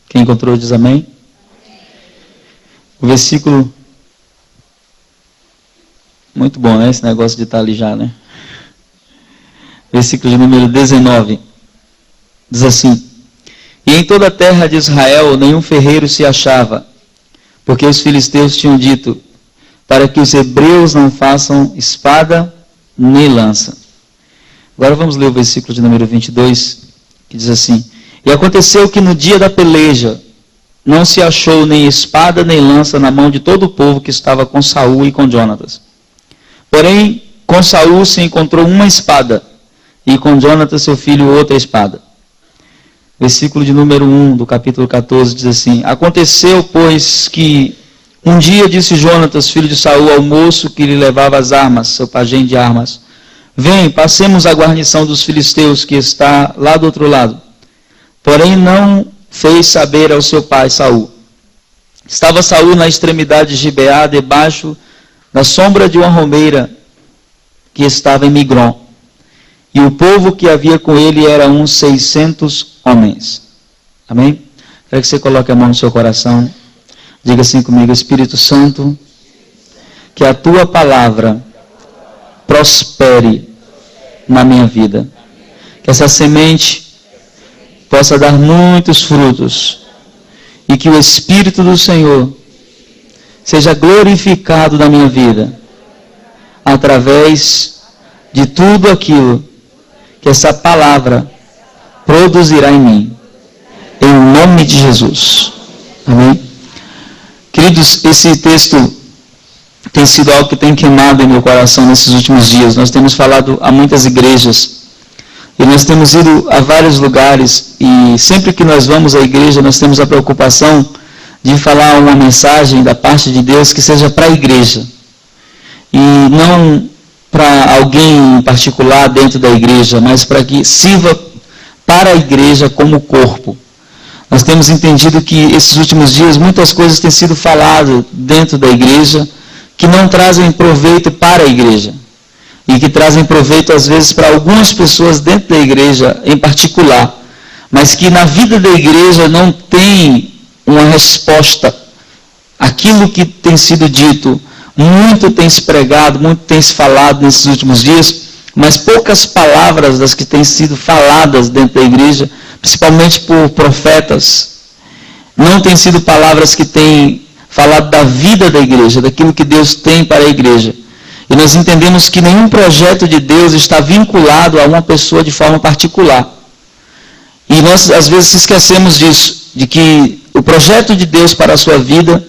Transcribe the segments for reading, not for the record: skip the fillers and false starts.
Quem encontrou diz amém. O versículo... Muito bom, né? Esse negócio de estar ali já, né? Versículo de número 19. Diz assim: E em toda a terra de Israel nenhum ferreiro se achava, porque os filisteus tinham dito, para que os hebreus não façam espada nem lança. Agora vamos ler o versículo de número 22, que diz assim: E aconteceu que no dia da peleja não se achou nem espada nem lança na mão de todo o povo que estava com Saul e com Jonatas. Porém, com Saul se encontrou uma espada, e com Jonatas seu filho outra espada. Versículo de número 1 do capítulo 14 diz assim: Aconteceu, pois, que um dia disse Jonatas, filho de Saul, ao moço que lhe levava as armas, seu pajem de armas: Vem, passemos a guarnição dos filisteus que está lá do outro lado. Porém não fez saber ao seu pai Saul. Estava Saul na extremidade de Gibeá, debaixo da sombra de uma romeira que estava em Migron. E o povo que havia com ele era uns 600 homens. Amém? Quero que você coloque a mão no seu coração. Diga assim comigo: Espírito Santo, que a tua palavra prospere na minha vida. Que essa semente possa dar muitos frutos. E que o Espírito do Senhor seja glorificado na minha vida, através de tudo aquilo que essa palavra produzirá em mim, em nome de Jesus. Amém? Queridos, esse texto tem sido algo que tem queimado em meu coração nesses últimos dias. Nós temos falado a muitas igrejas, e nós temos ido a vários lugares, e sempre que nós vamos à igreja, nós temos a preocupação de falar uma mensagem da parte de Deus que seja para a igreja, e não para alguém em particular dentro da igreja, mas para que sirva para a igreja como corpo. Nós temos entendido que esses últimos dias muitas coisas têm sido faladas dentro da igreja que não trazem proveito para a igreja, e que trazem proveito às vezes para algumas pessoas dentro da igreja em particular, mas que na vida da igreja não tem uma resposta. Aquilo que tem sido dito, muito tem se pregado, muito tem se falado nesses últimos dias, mas poucas palavras das que têm sido faladas dentro da igreja, principalmente por profetas, não têm sido palavras que têm falado da vida da igreja, daquilo que Deus tem para a igreja. E nós entendemos que nenhum projeto de Deus está vinculado a uma pessoa de forma particular. E nós às vezes esquecemos disso, de que o projeto de Deus para a sua vida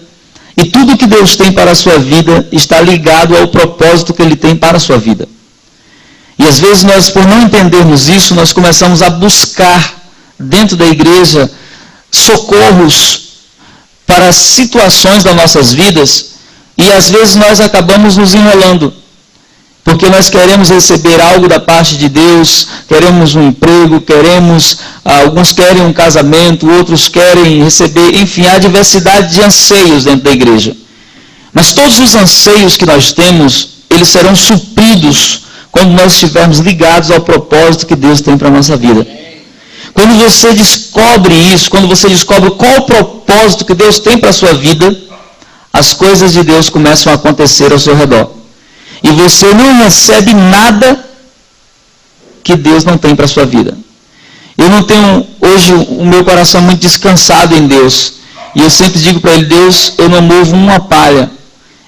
e tudo que Deus tem para a sua vida está ligado ao propósito que Ele tem para a sua vida. E às vezes nós, por não entendermos isso, nós começamos a buscar dentro da igreja socorros para situações das nossas vidas, e às vezes nós acabamos nos enrolando, porque nós queremos receber algo da parte de Deus, queremos um emprego, alguns querem um casamento, outros querem receber, enfim, há diversidade de anseios dentro da igreja. Mas todos os anseios que nós temos, eles serão supridos quando nós estivermos ligados ao propósito que Deus tem para a nossa vida. Quando você descobre isso, quando você descobre qual o propósito que Deus tem para a sua vida, as coisas de Deus começam a acontecer ao seu redor. E você não recebe nada que Deus não tem para a sua vida. Eu não tenho hoje o meu coração muito descansado em Deus. E eu sempre digo para Ele: Deus, eu não movo uma palha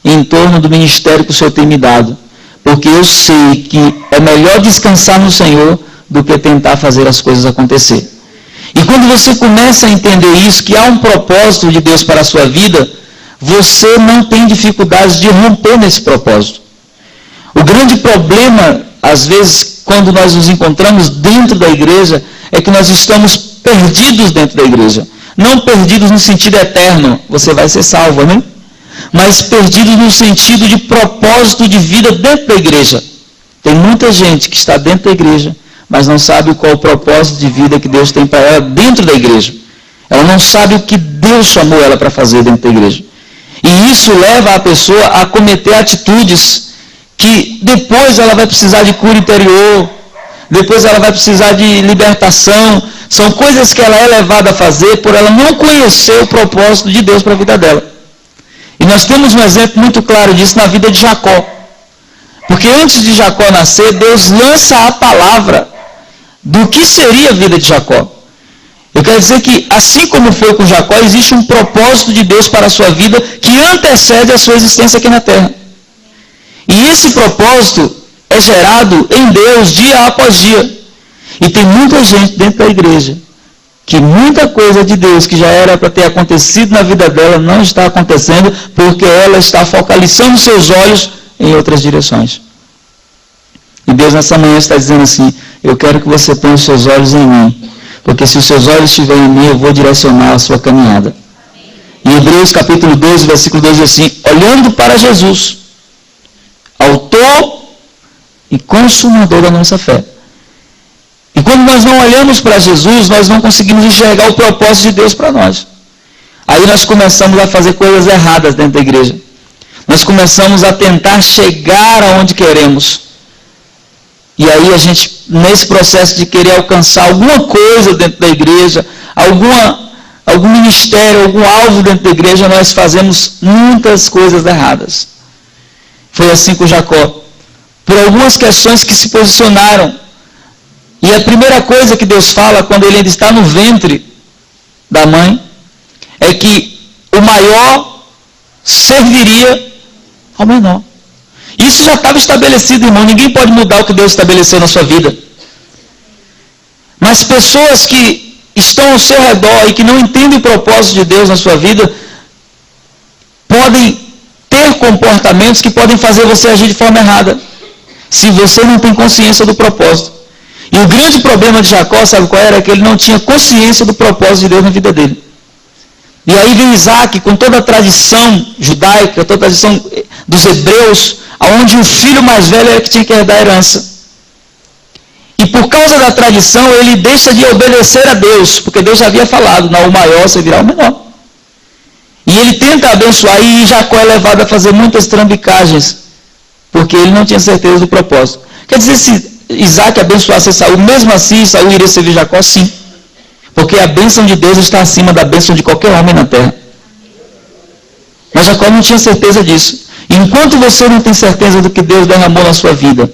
em torno do ministério que o Senhor tem me dado. Porque eu sei que é melhor descansar no Senhor do que tentar fazer as coisas acontecer. E quando você começa a entender isso, que há um propósito de Deus para a sua vida, você não tem dificuldades de romper nesse propósito. O grande problema, às vezes, quando nós nos encontramos dentro da igreja, é que nós estamos perdidos dentro da igreja. Não perdidos no sentido eterno, você vai ser salvo, amém? Mas perdidos no sentido de propósito de vida dentro da igreja. Tem muita gente que está dentro da igreja, mas não sabe qual o propósito de vida que Deus tem para ela dentro da igreja. Ela não sabe o que Deus chamou ela para fazer dentro da igreja. E isso leva a pessoa a cometer atitudes que depois ela vai precisar de cura interior, depois ela vai precisar de libertação. São coisas que ela é levada a fazer por ela não conhecer o propósito de Deus para a vida dela. E nós temos um exemplo muito claro disso na vida de Jacó. Porque antes de Jacó nascer, Deus lança a palavra do que seria a vida de Jacó. Eu quero dizer que, assim como foi com Jacó, existe um propósito de Deus para a sua vida que antecede a sua existência aqui na terra. E esse propósito é gerado em Deus dia após dia. E tem muita gente dentro da igreja que muita coisa de Deus que já era para ter acontecido na vida dela não está acontecendo porque ela está focalizando seus olhos em outras direções. E Deus nessa manhã está dizendo assim: eu quero que você ponha os seus olhos em mim, porque se os seus olhos estiverem em mim, eu vou direcionar a sua caminhada. Em Hebreus capítulo 12, versículo 2 diz assim: olhando para Jesus, autor e consumador da nossa fé. E quando nós não olhamos para Jesus, nós não conseguimos enxergar o propósito de Deus para nós. Aí nós começamos a fazer coisas erradas dentro da igreja. Nós começamos a tentar chegar aonde queremos. E aí a gente, nesse processo de querer alcançar alguma coisa dentro da igreja, algum ministério, algum alvo dentro da igreja, nós fazemos muitas coisas erradas. Foi assim com Jacó. Por algumas questões que se posicionaram. E a primeira coisa que Deus fala quando ele ainda está no ventre da mãe é que o maior serviria ao menor. Isso já estava estabelecido, irmão. Ninguém pode mudar o que Deus estabeleceu na sua vida. Mas pessoas que estão ao seu redor e que não entendem o propósito de Deus na sua vida podem ter comportamentos que podem fazer você agir de forma errada, se você não tem consciência do propósito. E o grande problema de Jacó, sabe qual era? Que ele não tinha consciência do propósito de Deus na vida dele. E aí vem Isaac, com toda a tradição judaica, toda a tradição dos hebreus, onde o filho mais velho era que tinha que herdar a herança. E por causa da tradição, ele deixa de obedecer a Deus, porque Deus já havia falado, não, o maior servirá ao menor. E ele tenta abençoar, e Jacó é levado a fazer muitas trambicagens, porque ele não tinha certeza do propósito. Quer dizer, se Isaac abençoasse Esaú, mesmo assim Esaú iria servir Jacó? Sim. Porque a bênção de Deus está acima da bênção de qualquer homem na terra. Mas Jacó não tinha certeza disso. E enquanto você não tem certeza do que Deus derramou na sua vida,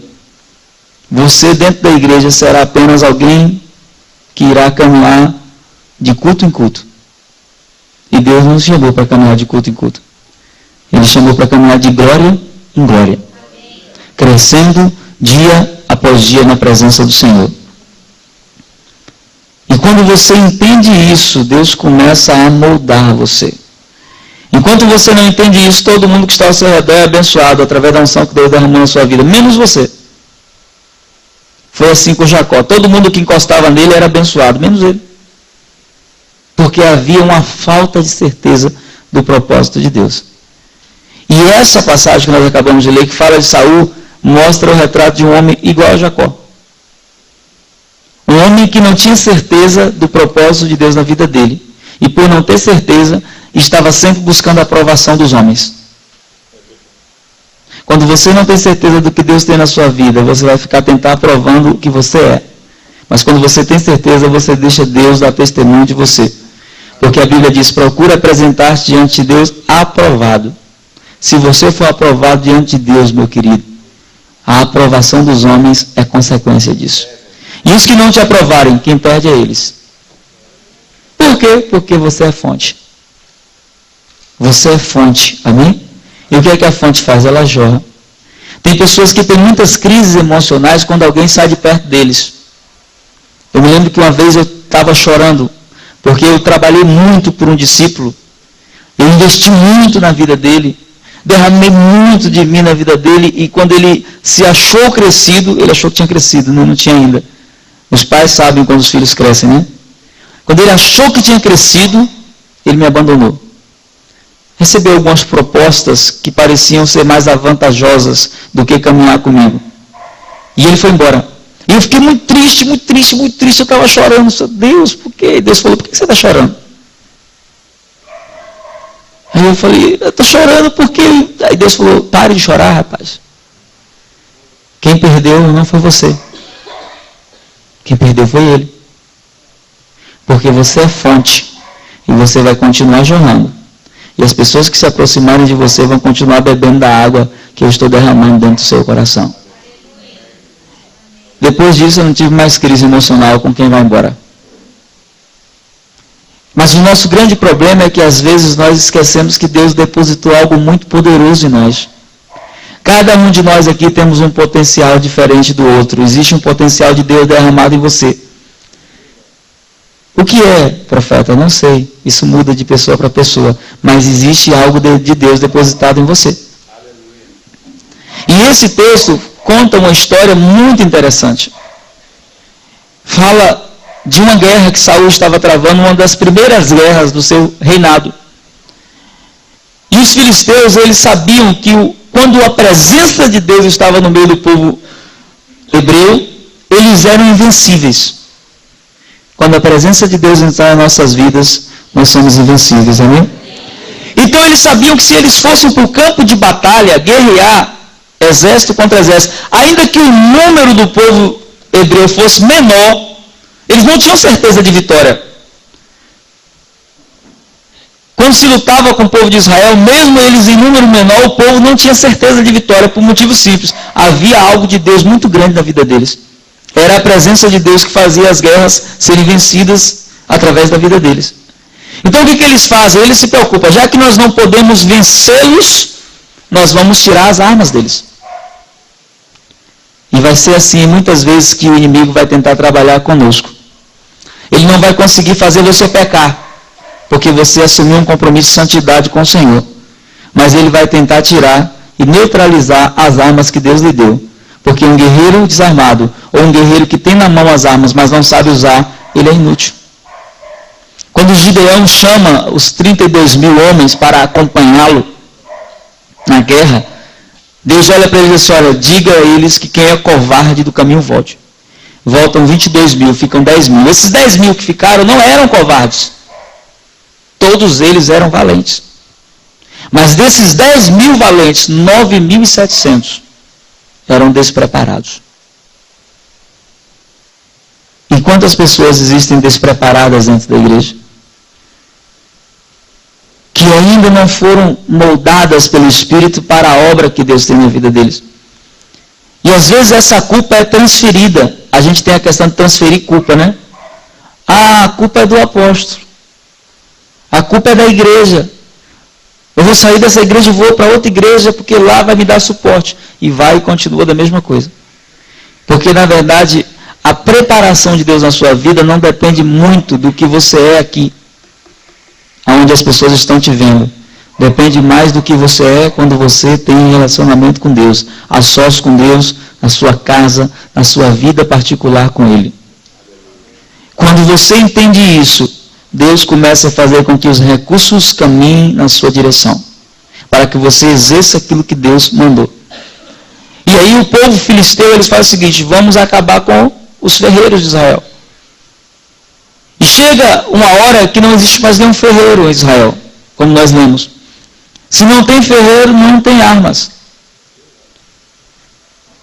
você dentro da igreja será apenas alguém que irá caminhar de culto em culto. E Deus não chamou para caminhar de culto em culto. Ele chamou para caminhar de glória em glória. Crescendo dia após dia na presença do Senhor. E quando você entende isso, Deus começa a moldar você. Enquanto você não entende isso, todo mundo que está ao seu redor é abençoado através da unção que Deus derramou na sua vida, menos você. Foi assim com Jacó. Todo mundo que encostava nele era abençoado, menos ele. Porque havia uma falta de certeza do propósito de Deus. E essa passagem que nós acabamos de ler, que fala de Saul, mostra o retrato de um homem igual a Jacó. Um homem que não tinha certeza do propósito de Deus na vida dele. E por não ter certeza, estava sempre buscando a aprovação dos homens. Quando você não tem certeza do que Deus tem na sua vida, você vai ficar tentar aprovando o que você é. Mas quando você tem certeza, você deixa Deus dar testemunho de você. Porque a Bíblia diz, procura apresentar-se diante de Deus aprovado. Se você for aprovado diante de Deus, meu querido, a aprovação dos homens é consequência disso. E os que não te aprovarem, quem perde é eles. Por quê? Porque você é fonte. Você é fonte, amém? E o que é que a fonte faz? Ela jorra. Tem pessoas que têm muitas crises emocionais quando alguém sai de perto deles. Eu me lembro que uma vez eu estava chorando, porque eu trabalhei muito por um discípulo. Eu investi muito na vida dele. Derramei muito de mim na vida dele. E quando ele se achou crescido, ele achou que tinha crescido, não tinha ainda. Os pais sabem quando os filhos crescem, né? Quando ele achou que tinha crescido, ele me abandonou. Recebeu algumas propostas que pareciam ser mais avantajosas do que caminhar comigo. E ele foi embora. E eu fiquei muito triste, muito triste, muito triste. Eu estava chorando. Deus, por quê? Deus falou, por que você está chorando? Aí eu falei, eu estou chorando porque... Aí Deus falou, pare de chorar, rapaz. Quem perdeu não foi você. Quem perdeu foi ele. Porque você é fonte e você vai continuar jorrando. E as pessoas que se aproximarem de você vão continuar bebendo da água que eu estou derramando dentro do seu coração. Depois disso eu não tive mais crise emocional com quem vai embora. Mas o nosso grande problema é que às vezes nós esquecemos que Deus depositou algo muito poderoso em nós. Cada um de nós aqui temos um potencial diferente do outro. Existe um potencial de Deus derramado em você. O que é, profeta? Eu não sei. Isso muda de pessoa para pessoa. Mas existe algo de Deus depositado em você. E esse texto conta uma história muito interessante. Fala de uma guerra que Saul estava travando, uma das primeiras guerras do seu reinado. E os filisteus, eles sabiam que quando a presença de Deus estava no meio do povo hebreu, eles eram invencíveis. Quando a presença de Deus entrar em nossas vidas, nós somos invencíveis, amém? Então eles sabiam que se eles fossem para o campo de batalha, guerrear, exército contra exército, ainda que o número do povo hebreu fosse menor, eles não tinham certeza de vitória. Quando se lutava com o povo de Israel, mesmo eles em número menor, o povo não tinha certeza de vitória por motivo simples. Havia algo de Deus muito grande na vida deles. Era a presença de Deus que fazia as guerras serem vencidas através da vida deles. Então o que eles fazem? Eles se preocupam. Já que nós não podemos vencê-los, nós vamos tirar as armas deles. E vai ser assim muitas vezes que o inimigo vai tentar trabalhar conosco. Ele não vai conseguir fazer você pecar, porque você assumiu um compromisso de santidade com o Senhor. Mas ele vai tentar tirar e neutralizar as armas que Deus lhe deu. Porque um guerreiro desarmado, ou um guerreiro que tem na mão as armas, mas não sabe usar, ele é inútil. Quando Gideão chama os 32 mil homens para acompanhá-lo na guerra, Deus olha para eles e diz assim, olha, diga a eles que quem é covarde do caminho volte. Voltam 22 mil, ficam 10 mil. Esses 10 mil que ficaram não eram covardes. Todos eles eram valentes. Mas desses 10 mil valentes, 9.700 eram despreparados. E quantas pessoas existem despreparadas dentro da igreja? Que ainda não foram moldadas pelo Espírito para a obra que Deus tem na vida deles. E às vezes essa culpa é transferida. A gente tem a questão de transferir culpa, né? Ah, a culpa é do apóstolo. A culpa é da igreja. Eu vou sair dessa igreja e vou para outra igreja porque lá vai me dar suporte. E vai e continua da mesma coisa. Porque na verdade a preparação de Deus na sua vida não depende muito do que você é aqui, onde as pessoas estão te vendo. Depende mais do que você é quando você tem um relacionamento com Deus, a sós com Deus, na sua casa, na sua vida particular com Ele. Quando você entende isso, Deus começa a fazer com que os recursos caminhem na sua direção, para que você exerça aquilo que Deus mandou. E aí o povo filisteu, eles fazem o seguinte, vamos acabar com os ferreiros de Israel. E chega uma hora que não existe mais nenhum ferreiro em Israel, como nós lemos. Se não tem ferreiro, não tem armas.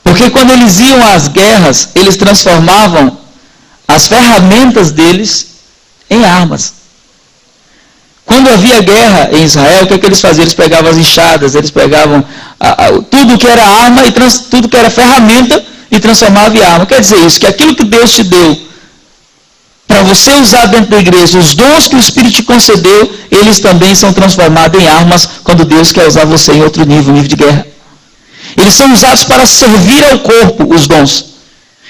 Porque quando eles iam às guerras, eles transformavam as ferramentas deles em armas. Quando havia guerra em Israel, o que eles faziam? Eles pegavam as enxadas, eles pegavam tudo que era arma e tudo que era ferramenta e transformavam em arma. Quer dizer isso, que aquilo que Deus te deu para você usar dentro da igreja, os dons que o Espírito te concedeu, eles também são transformados em armas quando Deus quer usar você em outro nível de guerra. Eles são usados para servir ao corpo, os dons.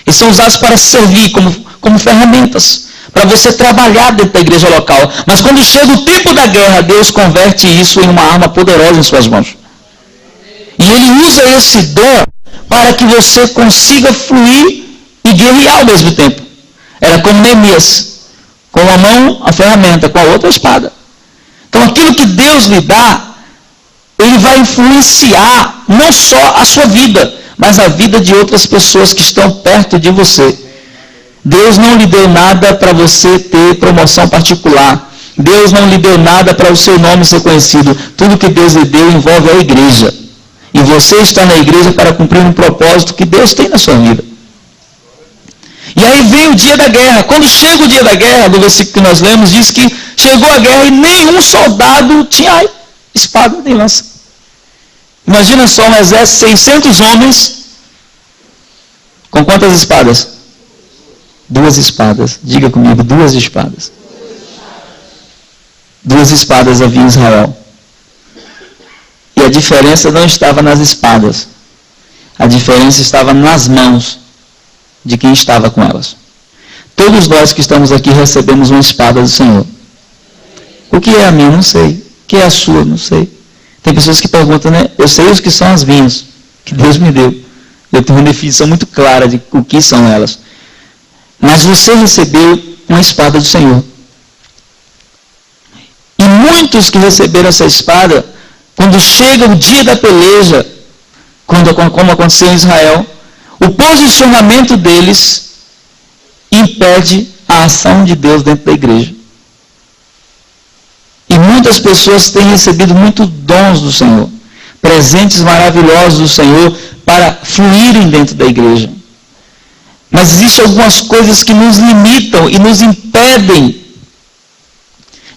Eles são usados para servir como ferramentas, para você trabalhar dentro da igreja local. Mas quando chega o tempo da guerra, Deus converte isso em uma arma poderosa em suas mãos. E Ele usa esse dom para que você consiga fluir e guerrear ao mesmo tempo. Era como Neemias, com uma mão a ferramenta, com a outra a espada. Então aquilo que Deus lhe dá, Ele vai influenciar não só a sua vida, mas a vida de outras pessoas que estão perto de você. Deus não lhe deu nada para você ter promoção particular. Deus não lhe deu nada para o seu nome ser conhecido. Tudo que Deus lhe deu envolve a igreja. E você está na igreja para cumprir um propósito que Deus tem na sua vida. E aí vem o dia da guerra. Quando chega o dia da guerra, do versículo que nós lemos, diz que chegou a guerra e nenhum soldado tinha espada nem lança. Imagina só um exército, 600 homens, com quantas espadas? 2 espadas. Diga comigo, 2 espadas. 2 espadas havia em Israel. E a diferença não estava nas espadas. A diferença estava nas mãos de quem estava com elas. Todos nós que estamos aqui recebemos uma espada do Senhor. O que é a minha? Não sei. O que é a sua? Não sei. Tem pessoas que perguntam, né? Eu sei os que são as minhas, que Deus me deu. Eu tenho uma definição muito clara de o que são elas. Mas você recebeu uma espada do Senhor. E muitos que receberam essa espada, quando chega o dia da peleja, como aconteceu em Israel, o posicionamento deles impede a ação de Deus dentro da igreja. E muitas pessoas têm recebido muitos dons do Senhor, presentes maravilhosos do Senhor para fluírem dentro da igreja. Mas existem algumas coisas que nos limitam e nos impedem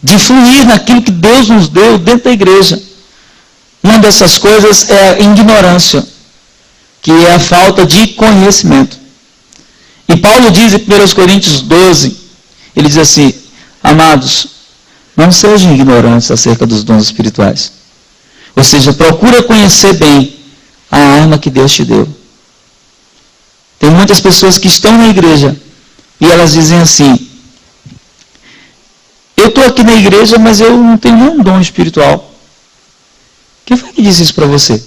de fluir naquilo que Deus nos deu dentro da igreja. Uma dessas coisas é a ignorância, que é a falta de conhecimento. E Paulo diz em 1 Coríntios 12, ele diz assim: amados, não sejam ignorantes acerca dos dons espirituais. Ou seja, procura conhecer bem a arma que Deus te deu. Tem muitas pessoas que estão na igreja e elas dizem assim: eu estou aqui na igreja, mas eu não tenho nenhum dom espiritual. Quem foi que disse isso para você?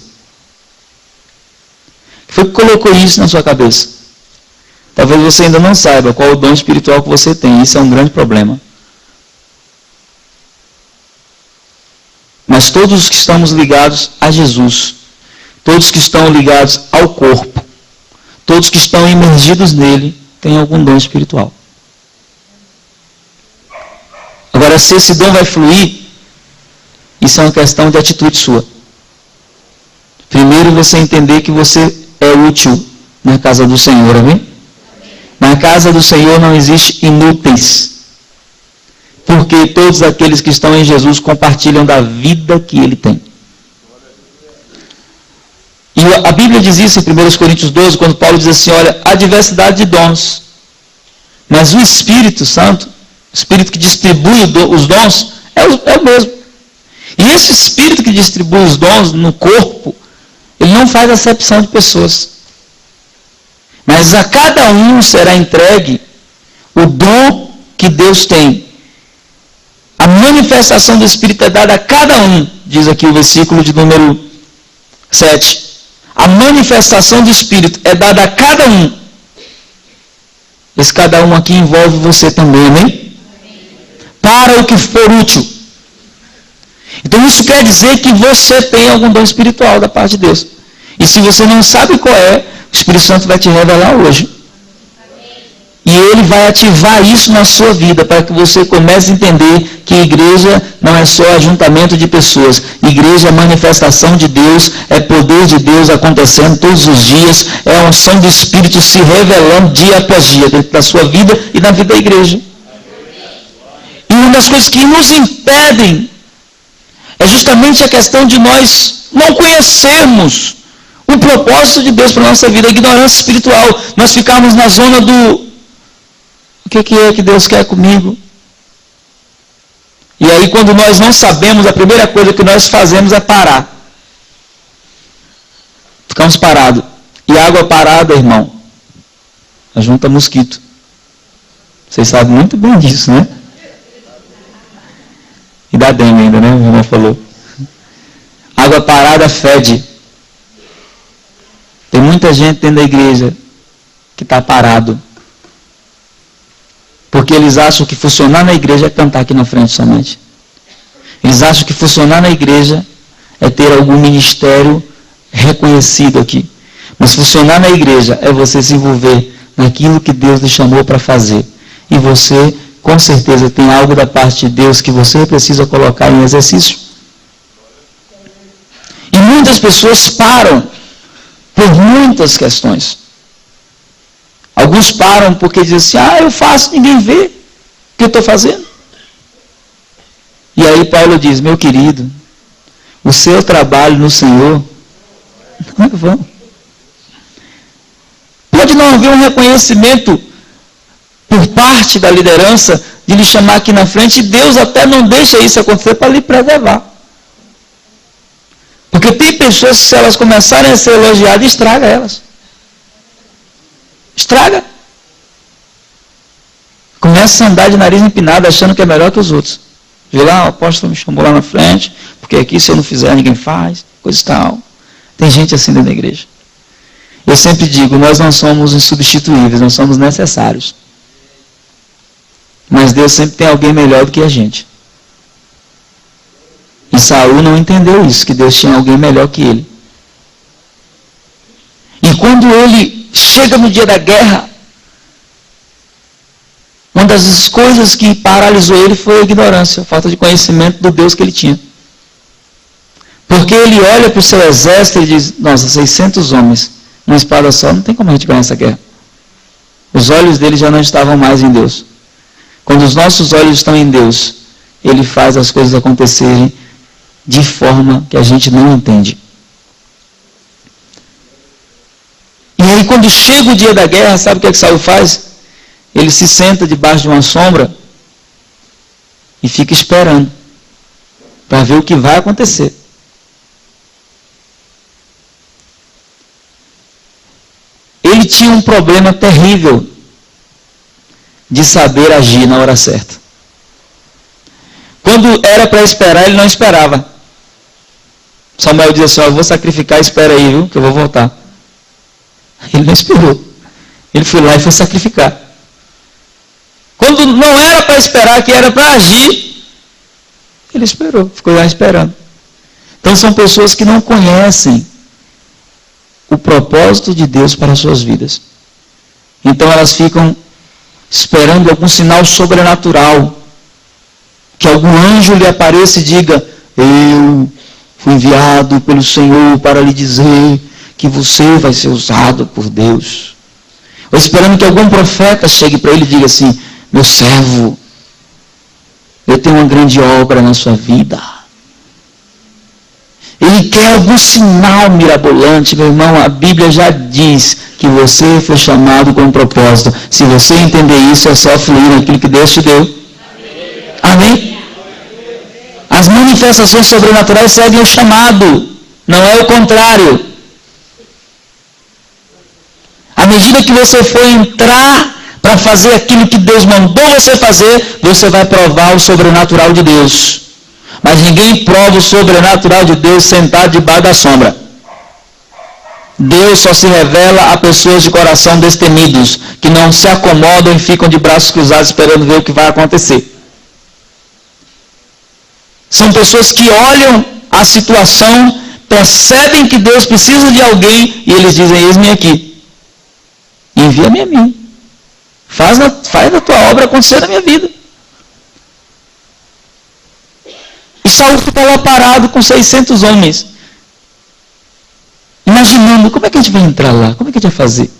Quem foi que colocou isso na sua cabeça? Talvez você ainda não saiba qual o dom espiritual que você tem. Isso é um grande problema. Mas todos que estamos ligados a Jesus, todos que estão ligados ao corpo, todos que estão imergidos nele, têm algum dom espiritual. Agora, se esse dom vai fluir, isso é uma questão de atitude sua. Primeiro você entender que você é útil na casa do Senhor, amém? Na casa do Senhor não existe inúteis. Porque todos aqueles que estão em Jesus compartilham da vida que ele tem. E a Bíblia diz isso em 1 Coríntios 12, quando Paulo diz assim: olha, há diversidade de dons, mas o Espírito Santo, o Espírito que distribui os dons, é o mesmo. E esse Espírito que distribui os dons no corpo, ele não faz acepção de pessoas. Mas a cada um será entregue o dom que Deus tem. A manifestação do Espírito é dada a cada um, diz aqui o versículo de número 7. A manifestação do Espírito é dada a cada um. Esse cada um aqui envolve você também, amém? Para o que for útil. Então isso quer dizer que você tem algum dom espiritual da parte de Deus. E se você não sabe qual é, o Espírito Santo vai te revelar hoje. E ele vai ativar isso na sua vida, para que você comece a entender que igreja não é só ajuntamento de pessoas. Igreja é manifestação de Deus, é poder de Deus acontecendo todos os dias, é a unção do Espírito se revelando dia após dia dentro da sua vida e na vida da igreja. E uma das coisas que nos impedem é justamente a questão de nós não conhecermos o propósito de Deus para a nossa vida, a ignorância espiritual. Nós ficamos na zona do o que é que Deus quer comigo? E aí quando nós não sabemos, a primeira coisa que nós fazemos é parar. Ficamos parados. E água parada, irmão, ajunta mosquito. Vocês sabem muito bem disso, né? E dá dengue ainda, né? O irmão falou. Água parada fede. Tem muita gente dentro da igreja que está parado. Porque eles acham que funcionar na igreja é cantar aqui na frente somente. Eles acham que funcionar na igreja é ter algum ministério reconhecido aqui. Mas funcionar na igreja é você se envolver naquilo que Deus lhe chamou para fazer. E você, com certeza, tem algo da parte de Deus que você precisa colocar em exercício. E muitas pessoas param por muitas questões. Alguns param porque dizem assim, eu faço, ninguém vê o que eu estou fazendo. E aí Paulo diz, meu querido, o seu trabalho no Senhor não é vão. Pode não haver um reconhecimento por parte da liderança de lhe chamar aqui na frente, e Deus até não deixa isso acontecer para lhe preservar. Porque tem pessoas que, se elas começarem a ser elogiadas, estraga elas. Estraga. Começa a andar de nariz empinado, achando que é melhor que os outros. Vê lá, o apóstolo me chamou lá na frente, porque aqui se eu não fizer, ninguém faz, coisa e tal. Tem gente assim dentro da igreja. Eu sempre digo, nós não somos insubstituíveis, nós somos necessários. Mas Deus sempre tem alguém melhor do que a gente. E Saul não entendeu isso, que Deus tinha alguém melhor que ele. E quando ele chega no dia da guerra, uma das coisas que paralisou ele foi a ignorância, a falta de conhecimento do Deus que ele tinha. Porque ele olha para o seu exército e diz, nossa, 600 homens, uma espada só, não tem como a gente ganhar essa guerra. Os olhos dele já não estavam mais em Deus. Quando os nossos olhos estão em Deus, Ele faz as coisas acontecerem de forma que a gente não entende. E aí quando chega o dia da guerra, sabe o que Saul faz? Ele se senta debaixo de uma sombra e fica esperando para ver o que vai acontecer. Ele tinha um problema terrível de saber agir na hora certa. Quando era para esperar, ele não esperava. Samuel diz assim, eu vou sacrificar, espera aí, viu, que eu vou voltar. Ele não esperou. Ele foi lá e foi sacrificar. Quando não era para esperar, que era para agir, ele esperou, ficou lá esperando. Então são pessoas que não conhecem o propósito de Deus para as suas vidas. Então elas ficam esperando algum sinal sobrenatural, que algum anjo lhe apareça e diga, eu fui enviado pelo Senhor para lhe dizer que você vai ser usado por Deus. Ou esperando que algum profeta chegue para ele e diga assim, meu servo, eu tenho uma grande obra na sua vida. Ele quer algum sinal mirabolante, meu irmão. A Bíblia já diz que você foi chamado com um propósito. Se você entender isso, é só fluir naquilo que Deus te deu. Amém? As manifestações sobrenaturais seguem o chamado, não é o contrário. À medida que você for entrar para fazer aquilo que Deus mandou você fazer, você vai provar o sobrenatural de Deus. Mas ninguém prova o sobrenatural de Deus sentado debaixo da sombra. Deus só se revela a pessoas de coração destemidos, que não se acomodam e ficam de braços cruzados esperando ver o que vai acontecer. São pessoas que olham a situação, percebem que Deus precisa de alguém e eles dizem, eis-me aqui. Envia-me a mim. Faz a tua obra acontecer na minha vida. E Saul fica lá parado com 600 homens. Imaginando, como é que a gente vai entrar lá? Como é que a gente vai fazer?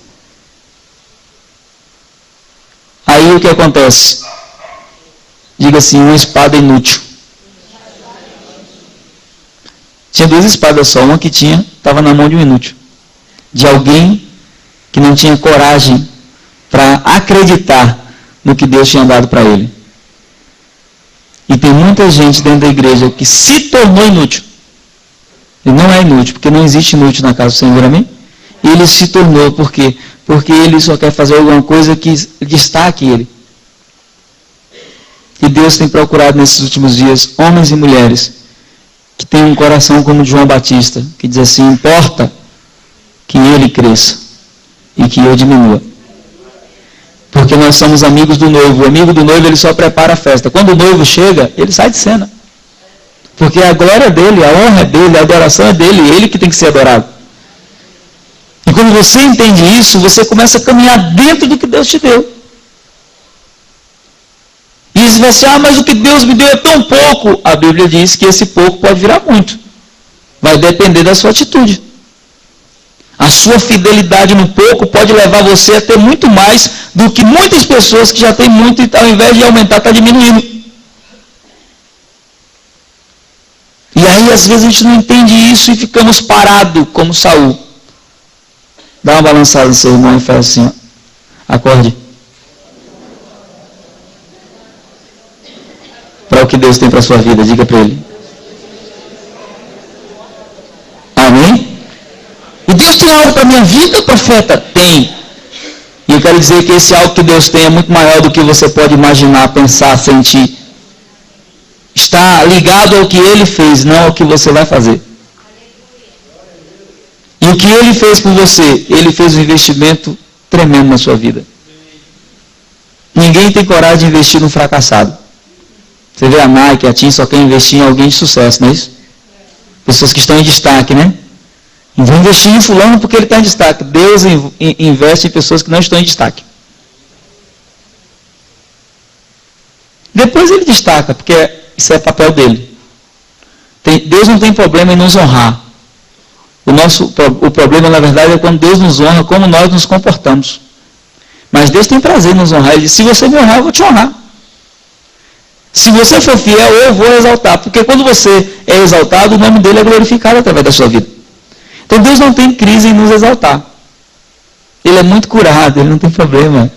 Aí o que acontece? Diga assim, uma espada inútil. Tinha duas espadas só, uma que estava na mão de um inútil. De alguém que não tinha coragem para acreditar no que Deus tinha dado para ele. E tem muita gente dentro da igreja que se tornou inútil. E não é inútil, porque não existe inútil na casa do Senhor, amém? E ele se tornou, por quê? Porque ele só quer fazer alguma coisa que destaque ele. E Deus tem procurado nesses últimos dias homens e mulheres que têm um coração como o de João Batista, que diz assim, importa que ele cresça e que eu diminua. Porque nós somos amigos do noivo. O amigo do noivo, ele só prepara a festa. Quando o noivo chega, ele sai de cena. Porque a glória é dele, a honra é dele, a adoração é dele, ele que tem que ser adorado. E quando você entende isso, você começa a caminhar dentro do que Deus te deu. E você vai assim, mas o que Deus me deu é tão pouco. A Bíblia diz que esse pouco pode virar muito. Vai depender da sua atitude. A sua fidelidade no pouco pode levar você a ter muito mais do que muitas pessoas que já têm muito e ao invés de aumentar, está diminuindo. E aí às vezes a gente não entende isso e ficamos parados como Saul. Dá uma balançada no seu irmão e faz assim, ó. Acorde. Para o que Deus tem para a sua vida, diga para ele. Amém? E Deus tem algo para a minha vida, profeta? Tem. E eu quero dizer que esse algo que Deus tem é muito maior do que você pode imaginar, pensar, sentir. Está ligado ao que Ele fez, não ao que você vai fazer. E o que Ele fez por você? Ele fez um investimento tremendo na sua vida. Ninguém tem coragem de investir num fracassado. Você vê a Nike, a TIM só quer investir em alguém de sucesso, não é isso? Pessoas que estão em destaque, né? Vou investir em fulano porque ele está em destaque. Deus investe em pessoas que não estão em destaque. Depois ele destaca, porque isso é papel dele. Deus não tem problema em nos honrar. O problema, na verdade, é quando Deus nos honra, como nós nos comportamos. Mas Deus tem prazer em nos honrar. Ele diz, se você me honrar, eu vou te honrar. Se você for fiel, eu vou exaltar. Porque quando você é exaltado, o nome dele é glorificado através da sua vida. Então Deus não tem crise em nos exaltar. Ele é muito curado, ele não tem problema.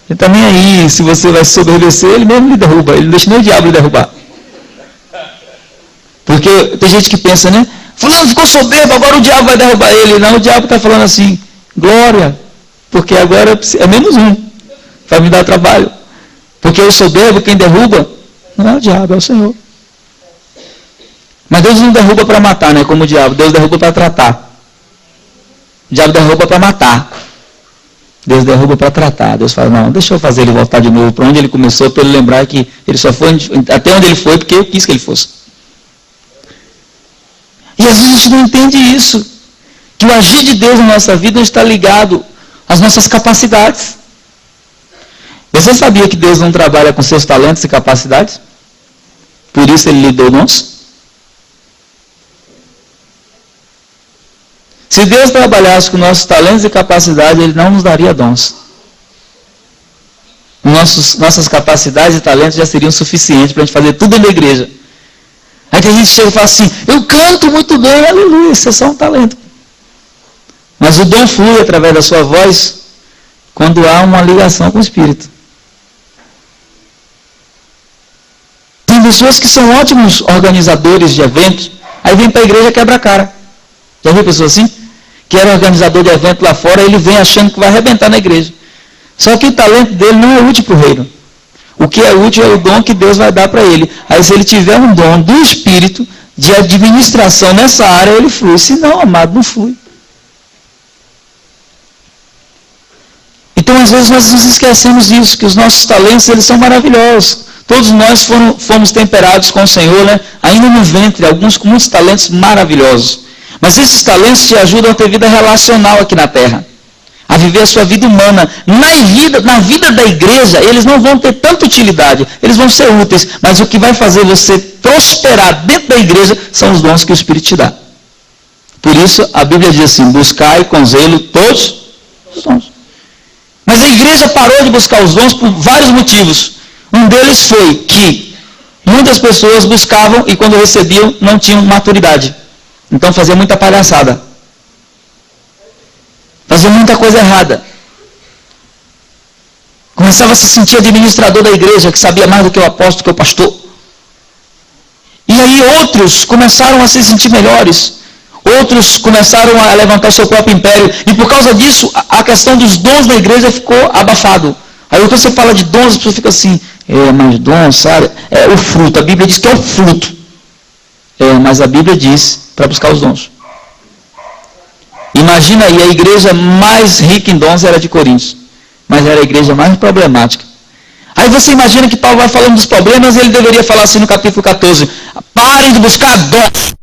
Ele está nem aí, se você vai se soberbecer, ele mesmo lhe derruba, ele não deixa nem o diabo lhe derrubar. Porque tem gente que pensa, né? Fulano ficou soberbo, agora o diabo vai derrubar ele. Não, o diabo está falando assim, glória, porque agora é menos um, vai me dar trabalho. Porque o soberbo, quem derruba, não é o diabo, é o Senhor. Mas Deus não derruba para matar, né? Como o diabo. Deus derruba para tratar. O diabo derruba para matar. Deus derruba para tratar. Deus fala, não, deixa eu fazer ele voltar de novo para onde ele começou, para ele lembrar que ele só foi até onde ele foi, porque eu quis que ele fosse. E às vezes a gente não entende isso. Que o agir de Deus na nossa vida está ligado às nossas capacidades. Você sabia que Deus não trabalha com seus talentos e capacidades? Por isso ele lhe deu dons? Se Deus trabalhasse com nossos talentos e capacidades, Ele não nos daria dons. Nossas capacidades e talentos já seriam suficientes para a gente fazer tudo na igreja. Aí que a gente chega e fala assim, eu canto muito bem, aleluia, isso é só um talento. Mas o dom flui através da sua voz quando há uma ligação com o Espírito. Tem pessoas que são ótimos organizadores de eventos, aí vem para a igreja e quebra a cara. Já viu pessoas assim? Que era organizador de evento lá fora, ele vem achando que vai arrebentar na igreja. Só que o talento dele não é útil para o reino. O que é útil é o dom que Deus vai dar para ele. Aí se ele tiver um dom do Espírito, de administração nessa área, ele flui. Se não, amado, não flui. Então às vezes nós nos esquecemos disso, que os nossos talentos, eles são maravilhosos. Todos nós fomos temperados com o Senhor, né? Ainda no ventre, alguns com muitos talentos maravilhosos. Mas esses talentos te ajudam a ter vida relacional aqui na terra. A viver a sua vida humana. Na vida da igreja, eles não vão ter tanta utilidade. Eles vão ser úteis. Mas o que vai fazer você prosperar dentro da igreja são os dons que o Espírito te dá. Por isso, a Bíblia diz assim, buscai com zelo todos os dons. Mas a igreja parou de buscar os dons por vários motivos. Um deles foi que muitas pessoas buscavam e quando recebiam não tinham maturidade. Então fazia muita palhaçada. Fazia muita coisa errada. Começava a se sentir administrador da igreja, que sabia mais do que o apóstolo, que o pastor. E aí outros começaram a se sentir melhores. Outros começaram a levantar o seu próprio império. E por causa disso, a questão dos dons da igreja ficou abafado. Aí quando você fala de dons, as pessoas ficam assim, mas dons, sabe? É o fruto. A Bíblia diz que é o fruto. Mas a Bíblia diz para buscar os dons. Imagina aí, a igreja mais rica em dons era de Coríntios. Mas era a igreja mais problemática. Aí você imagina que Paulo vai falando dos problemas e ele deveria falar assim no capítulo 14. Parem de buscar dons.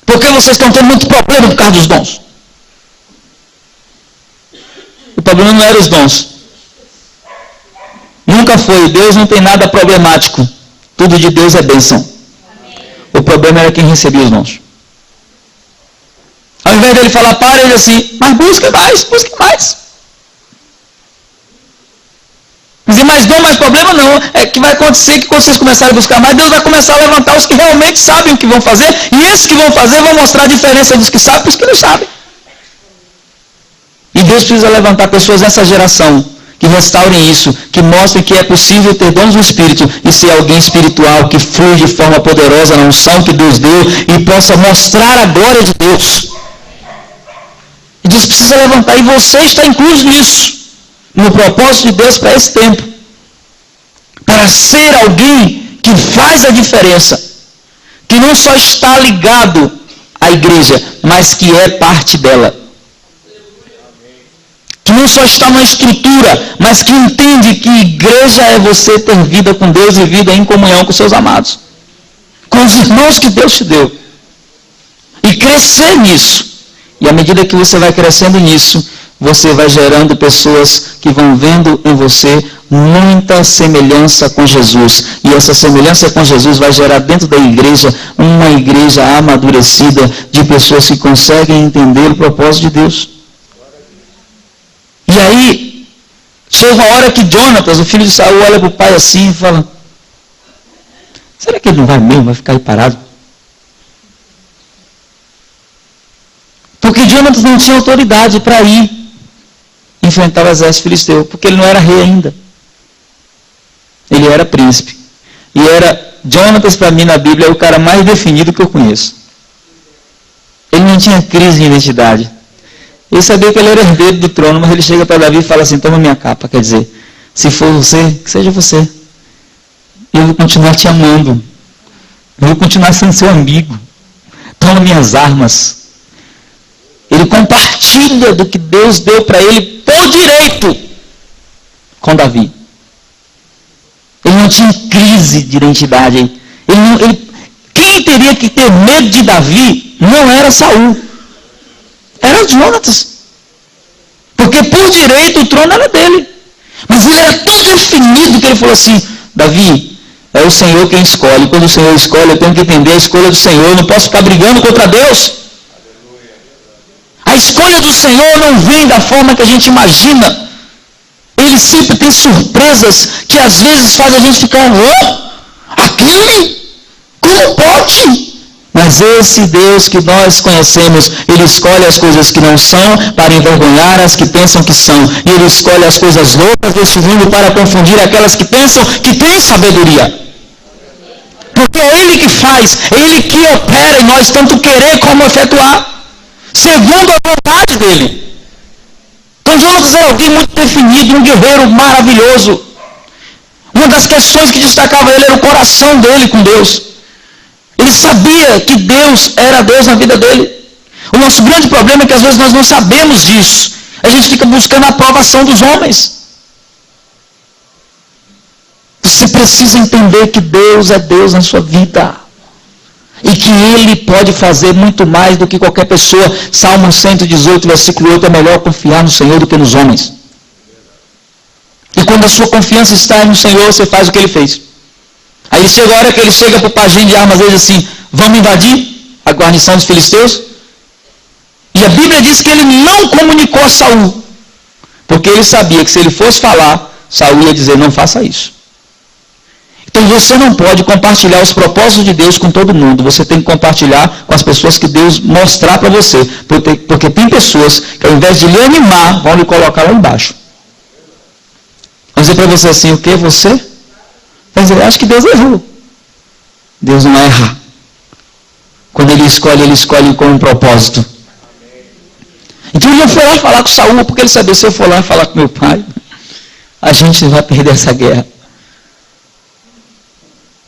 Porque vocês estão tendo muito problema por causa dos dons. O problema não era os dons. Nunca foi. Deus não tem nada problemático. Tudo de Deus é bênção. O problema era quem recebia os dons. Ao invés dele falar para, ele assim, mas busque mais, busque mais. Dizer, mas não, mais problema não. É que vai acontecer que quando vocês começarem a buscar mais, Deus vai começar a levantar os que realmente sabem o que vão fazer, e esses que vão fazer vão mostrar a diferença dos que sabem para os que não sabem. E Deus precisa levantar pessoas nessa geração que restaurem isso, que mostrem que é possível ter dons do Espírito e ser alguém espiritual que flui de forma poderosa na unção que Deus deu e possa mostrar a glória de Deus. E Deus precisa levantar, e você está incluso nisso, no propósito de Deus para esse tempo, para ser alguém que faz a diferença, que não só está ligado à igreja, mas que é parte dela. Que não só está na estrutura, mas que entende que igreja é você ter vida com Deus e vida em comunhão com seus amados, com os irmãos que Deus te deu, e crescer nisso. E à medida que você vai crescendo nisso, você vai gerando pessoas que vão vendo em você muita semelhança com Jesus. E essa semelhança com Jesus vai gerar dentro da igreja uma igreja amadurecida de pessoas que conseguem entender o propósito de Deus. E aí, chega uma hora que Jonatas, o filho de Saul, olha para o pai assim e fala, será que ele não vai mesmo, vai ficar aí parado? Porque Jonatas não tinha autoridade para ir enfrentar o exército filisteu, porque ele não era rei ainda. Ele era príncipe. E Jonatas, para mim, na Bíblia, é o cara mais definido que eu conheço. Ele não tinha crise de identidade. Ele sabia que ele era herdeiro do trono, mas ele chega para Davi e fala assim, toma minha capa, quer dizer, se for você, que seja você. Eu vou continuar te amando. Eu vou continuar sendo seu amigo. Toma minhas armas. Ele compartilha do que Deus deu para ele por direito com Davi. Ele não tinha crise de identidade. Quem teria que ter medo de Davi não era Saul. Era Jonatas. Porque por direito o trono era dele. Mas ele era tão definido que ele falou assim, Davi, é o Senhor quem escolhe. Quando o Senhor escolhe, eu tenho que entender a escolha do Senhor. Eu não posso ficar brigando contra Deus. A escolha do Senhor não vem da forma que a gente imagina. Ele sempre tem surpresas que às vezes faz a gente ficar, aquele? Como pode? Mas esse Deus que nós conhecemos, Ele escolhe as coisas que não são para envergonhar as que pensam que são. E Ele escolhe as coisas loucas desse mundo para confundir aquelas que pensam que têm sabedoria. Porque é Ele que faz, é Ele que opera em nós, tanto querer como efetuar, segundo a vontade dEle. Então Jonatas era alguém muito definido, um guerreiro maravilhoso. Uma das questões que destacava ele era o coração dele com Deus. Ele sabia que Deus era Deus na vida dele. O nosso grande problema é que às vezes nós não sabemos disso. A gente fica buscando a aprovação dos homens. Você precisa entender que Deus é Deus na sua vida. E que Ele pode fazer muito mais do que qualquer pessoa. Salmo 118, versículo 8, é melhor confiar no Senhor do que nos homens. E quando a sua confiança está no Senhor, você faz o que Ele fez. Aí chega a hora que ele chega para o pajem de armas e diz assim, vamos invadir a guarnição dos filisteus? E a Bíblia diz que ele não comunicou a Saul, porque ele sabia que se ele fosse falar, Saul ia dizer, não faça isso. Então você não pode compartilhar os propósitos de Deus com todo mundo, você tem que compartilhar com as pessoas que Deus mostrar para você, porque tem pessoas que ao invés de lhe animar, vão lhe colocar lá embaixo. Vou dizer para você assim, o que você? Quer dizer, eu acho que Deus errou. Deus não erra. Quando Ele escolhe com um propósito. Então ele foi lá falar com Saul, porque ele sabia, se eu for lá falar com meu pai, a gente vai perder essa guerra.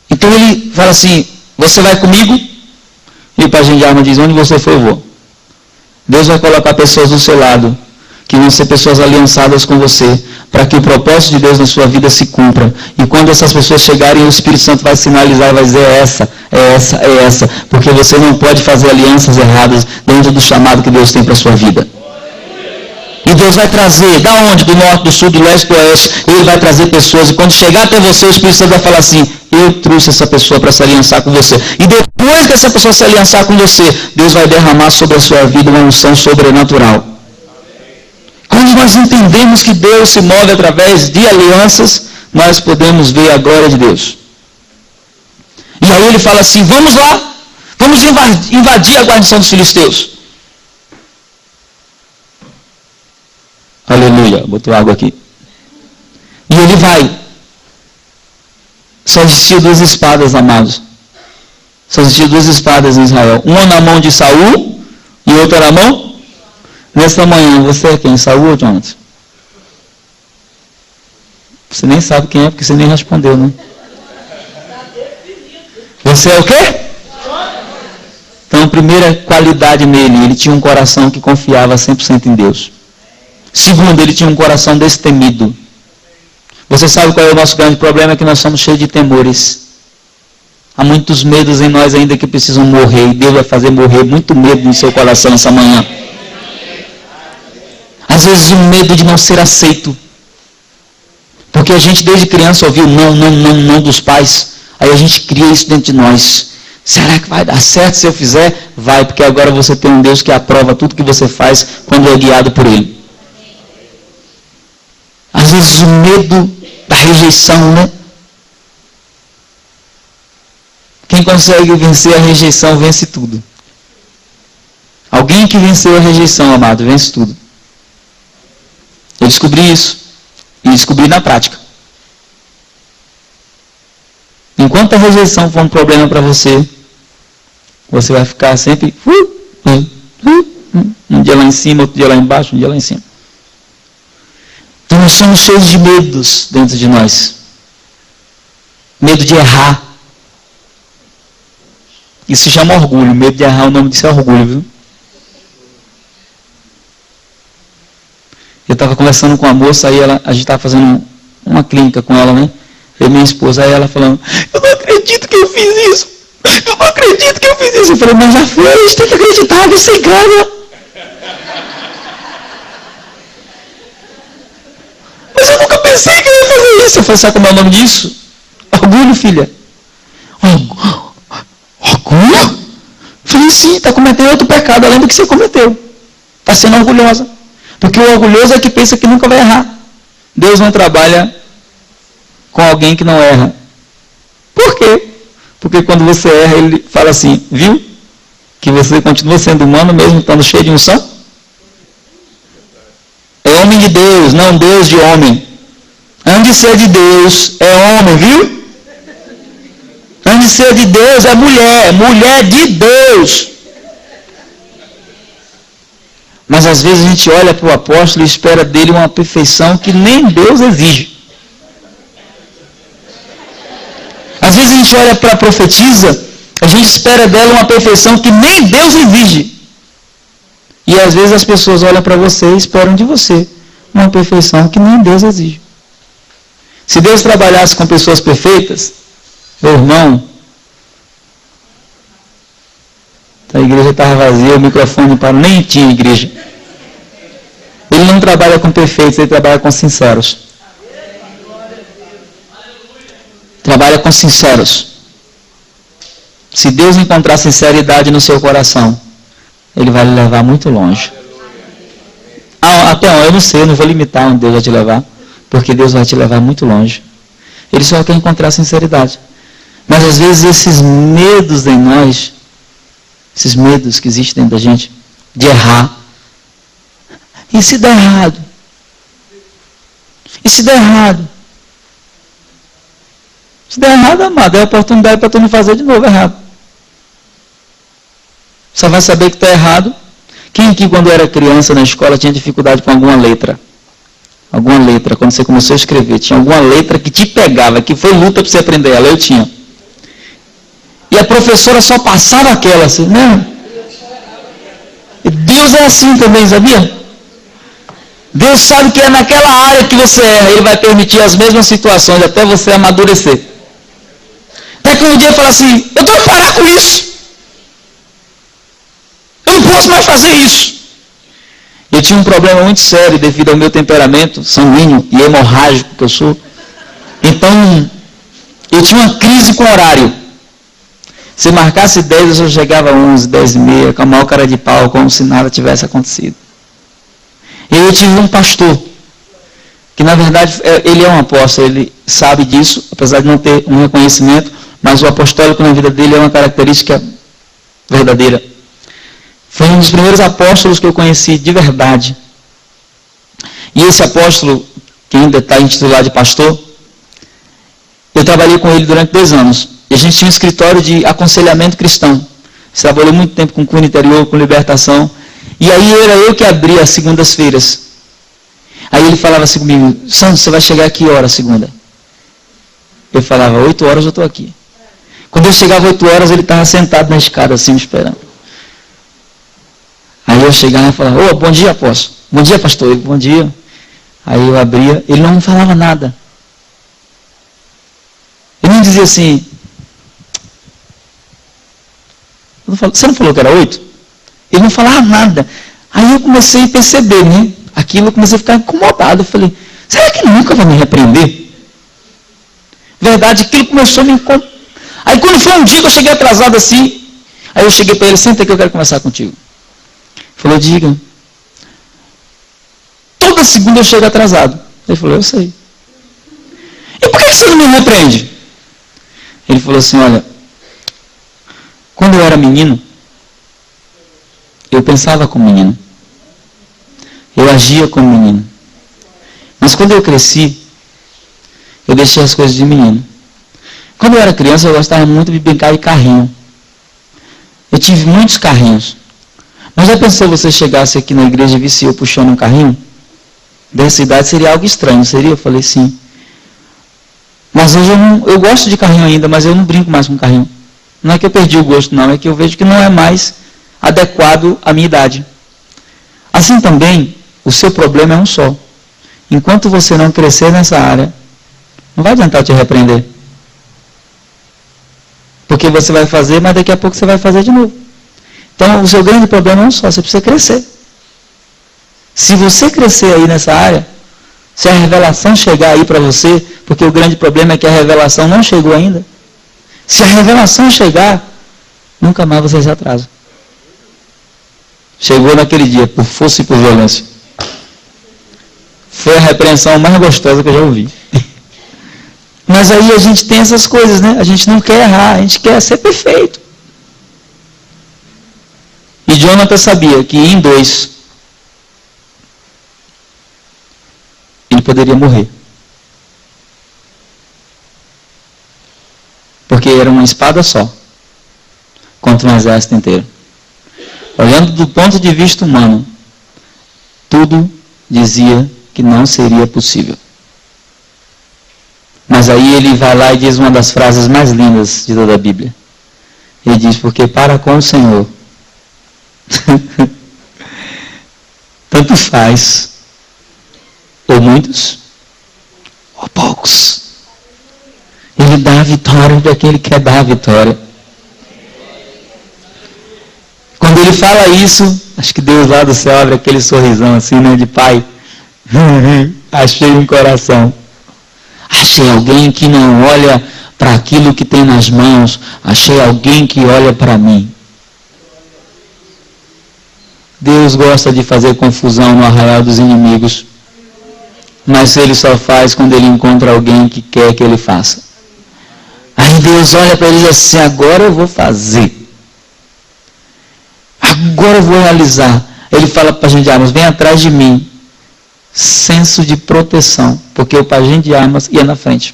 Então ele fala assim, você vai comigo? E o pajem de arma diz, onde você for eu vou. Deus vai colocar pessoas do seu lado, que vão ser pessoas aliançadas com você, para que o propósito de Deus na sua vida se cumpra. E quando essas pessoas chegarem, o Espírito Santo vai sinalizar e vai dizer, é essa, porque você não pode fazer alianças erradas dentro do chamado que Deus tem para a sua vida. E E Deus vai trazer, da onde? Do norte, do sul, do leste, do oeste. Ele vai trazer pessoas. E quando chegar até você, o Espírito Santo vai falar assim: eu trouxe essa pessoa para se aliançar com você. E depois que essa pessoa se aliançar com você, Deus vai derramar sobre a sua vida uma unção sobrenatural. Quando nós entendemos que Deus se move através de alianças, nós podemos ver a glória de Deus. E aí ele fala assim: vamos lá, vamos invadir a guarnição dos filisteus. Aleluia, botou água aqui. E ele vai. Só existiam duas espadas, amados. Só existiam duas espadas em Israel. Uma na mão de Saul e outra na mão. Nesta manhã, você é quem? Saul ou Jonathan? Você nem sabe quem é, porque você nem respondeu, né? Você é o quê? Então, a primeira qualidade nele, ele tinha um coração que confiava 100% em Deus. Segundo, ele tinha um coração destemido. Você sabe qual é o nosso grande problema? É que nós somos cheios de temores. Há muitos medos em nós ainda que precisam morrer. E Deus vai fazer morrer muito medo no seu coração essa manhã. Às vezes o medo de não ser aceito. Porque a gente desde criança ouviu não dos pais. Aí a gente cria isso dentro de nós. Será que vai dar certo se eu fizer? Vai, porque agora você tem um Deus que aprova tudo que você faz quando é guiado por Ele. Às vezes o medo da rejeição, né? Quem consegue vencer a rejeição, vence tudo. Alguém que venceu a rejeição, amado, vence tudo. Eu descobri isso. E descobri na prática. Enquanto a rejeição for um problema para você, você vai ficar sempre um dia lá em cima, outro dia lá embaixo, um dia lá em cima. Então nós somos cheios de medos dentro de nós. Medo de errar. Isso se chama orgulho. Medo de errar, o nome disso é orgulho, viu? Eu estava conversando com a moça, aí a gente estava fazendo uma clínica com ela, né? Eu e minha esposa, aí ela falando: eu não acredito que eu fiz isso. Eu não acredito que eu fiz isso. Eu falei: mas já fez, tem que acreditar, você engana. Mas eu nunca pensei que eu ia fazer isso. Eu falei: sabe como é o nome disso? Orgulho, filha. Orgulho? Eu falei: sim, está cometendo outro pecado além do que você cometeu. Está sendo orgulhosa. Porque o orgulhoso é que pensa que nunca vai errar. Deus não trabalha com alguém que não erra. Por quê? Porque quando você erra, Ele fala assim: viu? Que você continua sendo humano mesmo estando cheio de unção? É homem de Deus, não Deus de homem. Antes de ser de Deus, é homem, viu? Antes de ser de Deus, é mulher de Deus. Mas às vezes a gente olha para o apóstolo e espera dele uma perfeição que nem Deus exige. Às vezes a gente olha para a profetisa, a gente espera dela uma perfeição que nem Deus exige. E às vezes as pessoas olham para você e esperam de você uma perfeição que nem Deus exige. Se Deus trabalhasse com pessoas perfeitas, meu irmão, a igreja estava vazia, o microfone para nem tinha igreja. Ele não trabalha com perfeitos, ele trabalha com sinceros. Trabalha com sinceros. Se Deus encontrar sinceridade no seu coração, Ele vai lhe levar muito longe. Até onde? Eu não sei, eu não vou limitar onde Deus vai te levar, porque Deus vai te levar muito longe. Ele só quer encontrar sinceridade. Mas às vezes esses medos em nós, esses medos que existem dentro da gente, de errar. E se der errado? E se der errado? Se der errado, amado, é a oportunidade para tu não fazer de novo errado. Só vai saber que está errado. Quem aqui, quando era criança na escola, tinha dificuldade com alguma letra? Alguma letra, quando você começou a escrever, tinha alguma letra que te pegava, que foi luta para você aprender ela. Eu tinha. E a professora só passava aquela, assim, né? Deus é assim também, sabia? Deus sabe que é naquela área que você erra, Ele vai permitir as mesmas situações até você amadurecer. Até que um dia fala assim: eu tenho que parar com isso. Eu não posso mais fazer isso. Eu tinha um problema muito sério devido ao meu temperamento sanguíneo e hemorrágico que eu sou. Então, eu tinha uma crise com o horário. Se marcasse 10, eu só chegava a 11, 10 e meia, com a maior cara de pau, como se nada tivesse acontecido. E eu tive um pastor, que na verdade, ele é um apóstolo, ele sabe disso, apesar de não ter um reconhecimento, mas o apostólico na vida dele é uma característica verdadeira. Foi um dos primeiros apóstolos que eu conheci de verdade. E esse apóstolo, que ainda está intitulado de pastor, eu trabalhei com ele durante 2 anos. E a gente tinha um escritório de aconselhamento cristão. Trabalhei muito tempo com cura interior, com libertação. E aí era eu que abria as segundas-feiras. Aí ele falava assim comigo: Sandro, você vai chegar aqui hora segunda? Eu falava: 8 horas eu estou aqui. Quando eu chegava 8 horas, ele estava sentado na escada assim, me esperando. Aí eu chegava e falava: ô, bom dia, apóstolo. Bom dia, pastor. Ele: bom dia. Aí eu abria, ele não falava nada. Ele não dizia assim: você não falou que era 8? Ele não falava nada. Aí eu comecei a perceber, né? Aquilo, eu comecei a ficar incomodado. Eu falei: será que nunca vai me repreender? Verdade, aquilo começou a me incomodar. Aí quando foi um dia que eu cheguei atrasado assim, aí eu cheguei para ele: senta que eu quero conversar contigo. Ele falou: diga. Toda segunda eu chego atrasado. Ele falou: eu sei. E por que você não me repreende? Ele falou assim: olha, quando eu era menino, eu pensava como menino. Eu agia como menino. Mas quando eu cresci, eu deixei as coisas de menino. Quando eu era criança, eu gostava muito de brincar de carrinho. Eu tive muitos carrinhos. Mas já pensou você chegasse aqui na igreja e visse eu puxando um carrinho? Dessa idade seria algo estranho, seria? Eu falei: sim. Mas hoje eu gosto de carrinho ainda, mas eu não brinco mais com carrinho. Não é que eu perdi o gosto, não. É que eu vejo que não é mais adequado à minha idade. Assim também, o seu problema é um só. Enquanto você não crescer nessa área, não vai adiantar te repreender. Porque você vai fazer, mas daqui a pouco você vai fazer de novo. Então, o seu grande problema é um só. Você precisa crescer. Se você crescer aí nessa área, se a revelação chegar aí para você, porque o grande problema é que a revelação não chegou ainda. Se a revelação chegar, nunca mais você se atrasa. Chegou naquele dia, por força e por violência. Foi a repreensão mais gostosa que eu já ouvi. Mas aí a gente tem essas coisas, né? A gente não quer errar, a gente quer ser perfeito. E Jonathan sabia que em 2, ele poderia morrer. Porque era uma espada só, contra um exército inteiro. Olhando do ponto de vista humano, tudo dizia que não seria possível. Mas aí ele vai lá e diz uma das frases mais lindas de toda a Bíblia. Ele diz: porque para com o Senhor, tanto faz, ou muitos, ou poucos. Ele dá a vitória para quem ele quer dar a vitória. Quando ele fala isso, acho que Deus lá do céu abre aquele sorrisão assim, né, de pai. Achei um coração. Achei alguém que não olha para aquilo que tem nas mãos. Achei alguém que olha para mim. Deus gosta de fazer confusão no arraial dos inimigos. Mas ele só faz quando ele encontra alguém que quer que ele faça. Aí Deus olha para ele e diz assim: agora eu vou fazer. Agora eu vou realizar. Ele fala para a gente de armas: vem atrás de mim. Senso de proteção. Porque o pajem de armas ia na frente.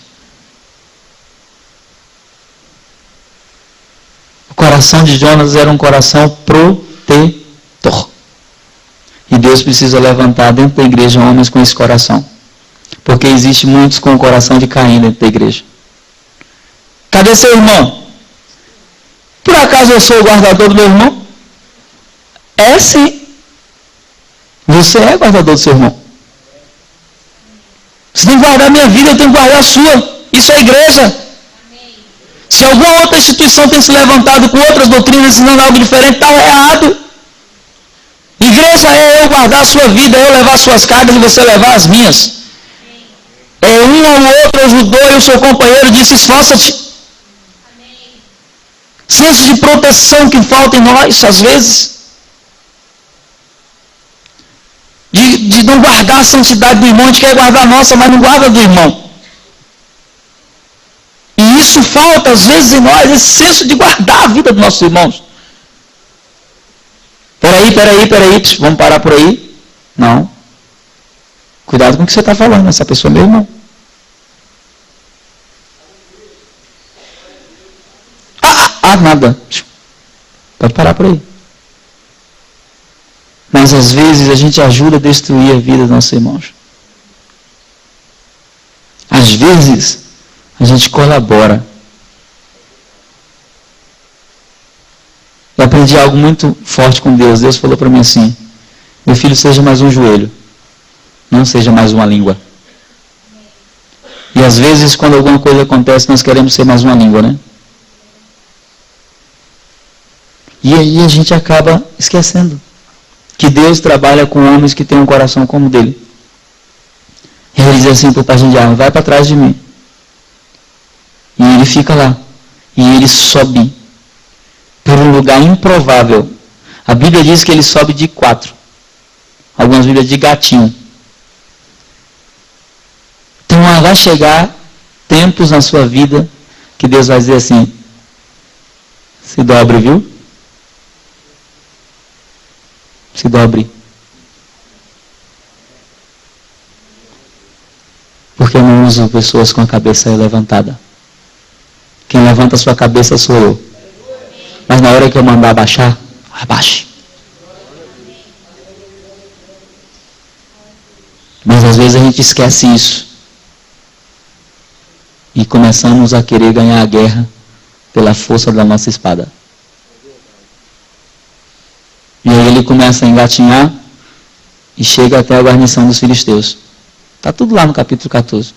O coração de Jonas era um coração protetor. E Deus precisa levantar dentro da igreja homens com esse coração. Porque existe muitos com o coração de Caim dentro da igreja. Cadê seu irmão? Por acaso eu sou o guardador do meu irmão? É sim. Você é guardador do seu irmão. Você tem que guardar a minha vida, eu tenho que guardar a sua. Isso é igreja. Amém. Se alguma outra instituição tem se levantado com outras doutrinas ensinando algo diferente, está errado. Igreja é eu guardar a sua vida, eu levar suas cargas e você levar as minhas. É um ao outro ajudou e o seu companheiro disse, esforça-te. Senso de proteção que falta em nós, às vezes. De não guardar a santidade do irmão, a gente quer guardar a nossa, mas não guarda do irmão. E isso falta, às vezes, em nós, esse senso de guardar a vida dos nossos irmãos. Peraí, vamos parar por aí? Não. Cuidado com o que você está falando, essa pessoa é meu irmão. Nada. Pode parar por aí. Mas às vezes a gente ajuda a destruir a vida dos nossos irmãos. Às vezes a gente colabora. Eu aprendi algo muito forte com Deus. Deus falou para mim assim: meu filho, seja mais um joelho, não seja mais uma língua. E às vezes quando alguma coisa acontece, nós queremos ser mais uma língua, né? E aí a gente acaba esquecendo que Deus trabalha com homens que têm um coração como o dele. E ele diz assim para o pajem de arma: vai para trás de mim. E ele fica lá. E ele sobe por um lugar improvável. A Bíblia diz que ele sobe de 4. Algumas Bíblias de gatinho. Então vai chegar tempos na sua vida que Deus vai dizer assim: se dobre, viu? Se dobre. Porque eu não uso pessoas com a cabeça levantada. Quem levanta a sua cabeça sou eu. Mas na hora que eu mandar abaixar, abaixe. Mas às vezes a gente esquece isso. E começamos a querer ganhar a guerra pela força da nossa espada. E aí ele começa a engatinhar e chega até a guarnição dos filisteus. Está tudo lá no capítulo 14.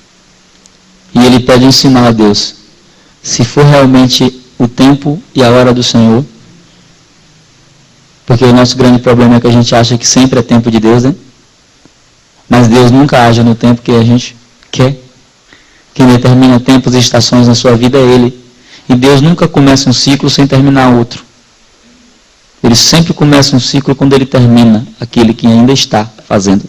E ele pede um sinal a Deus. Se for realmente o tempo e a hora do Senhor. Porque o nosso grande problema é que a gente acha que sempre é tempo de Deus, né? Mas Deus nunca age no tempo que a gente quer. Quem determina tempos e estações na sua vida é Ele. E Deus nunca começa um ciclo sem terminar outro. Ele sempre começa um ciclo quando ele termina aquele que ainda está fazendo.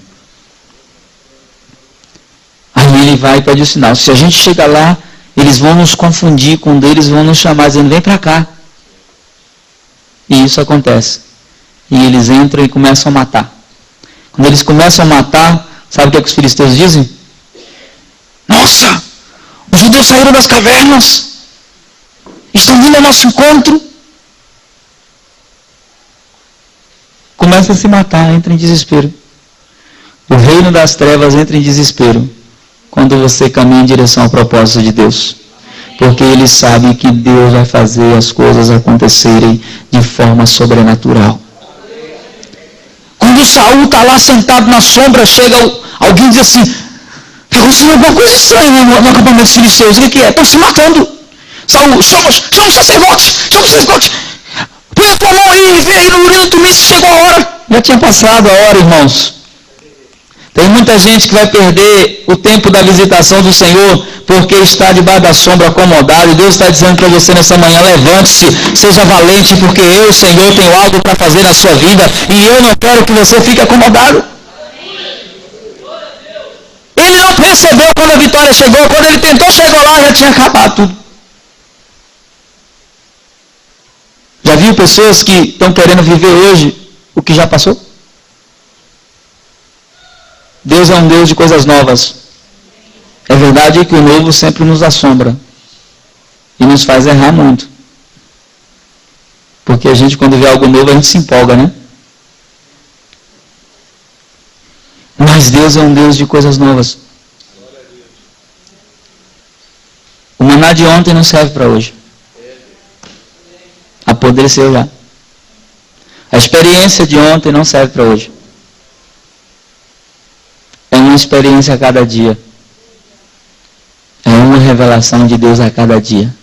Aí ele vai e pede o sinal. Se a gente chegar lá, eles vão nos confundir com um deles, vão nos chamar dizendo: vem para cá. E isso acontece. E eles entram e começam a matar. Quando eles começam a matar, sabe o que, é que os filisteus dizem? Nossa! Os judeus saíram das cavernas. Estão vindo ao nosso encontro. Começa a se matar, entra em desespero. O reino das trevas entra em desespero quando você caminha em direção ao propósito de Deus. Porque ele sabe que Deus vai fazer as coisas acontecerem de forma sobrenatural. Quando Saul está lá sentado na sombra, chega alguém e diz assim: está acontecendo alguma coisa estranha no acampamento dos filisteus. O que é? Estão se matando. Saul, somos sacerdotes. Põe a tua mão aí, vê aí no Urim e Tumim se chegou a hora. Já tinha passado a hora, irmãos. Tem muita gente que vai perder o tempo da visitação do Senhor porque está debaixo da sombra acomodado. E Deus está dizendo para você nessa manhã: levante-se, seja valente, porque eu, Senhor, tenho algo para fazer na sua vida e eu não quero que você fique acomodado. Ele não percebeu quando a vitória chegou. Quando ele tentou chegar lá, já tinha acabado tudo. Já viu pessoas que estão querendo viver hoje o que já passou? Deus é um Deus de coisas novas. É verdade que o novo sempre nos assombra e nos faz errar muito. Porque a gente, quando vê algo novo, a gente se empolga, né? Mas Deus é um Deus de coisas novas. O maná de ontem não serve para hoje. Apodreceu já. A experiência de ontem não serve para hoje. É uma experiência a cada dia. É uma revelação de Deus a cada dia.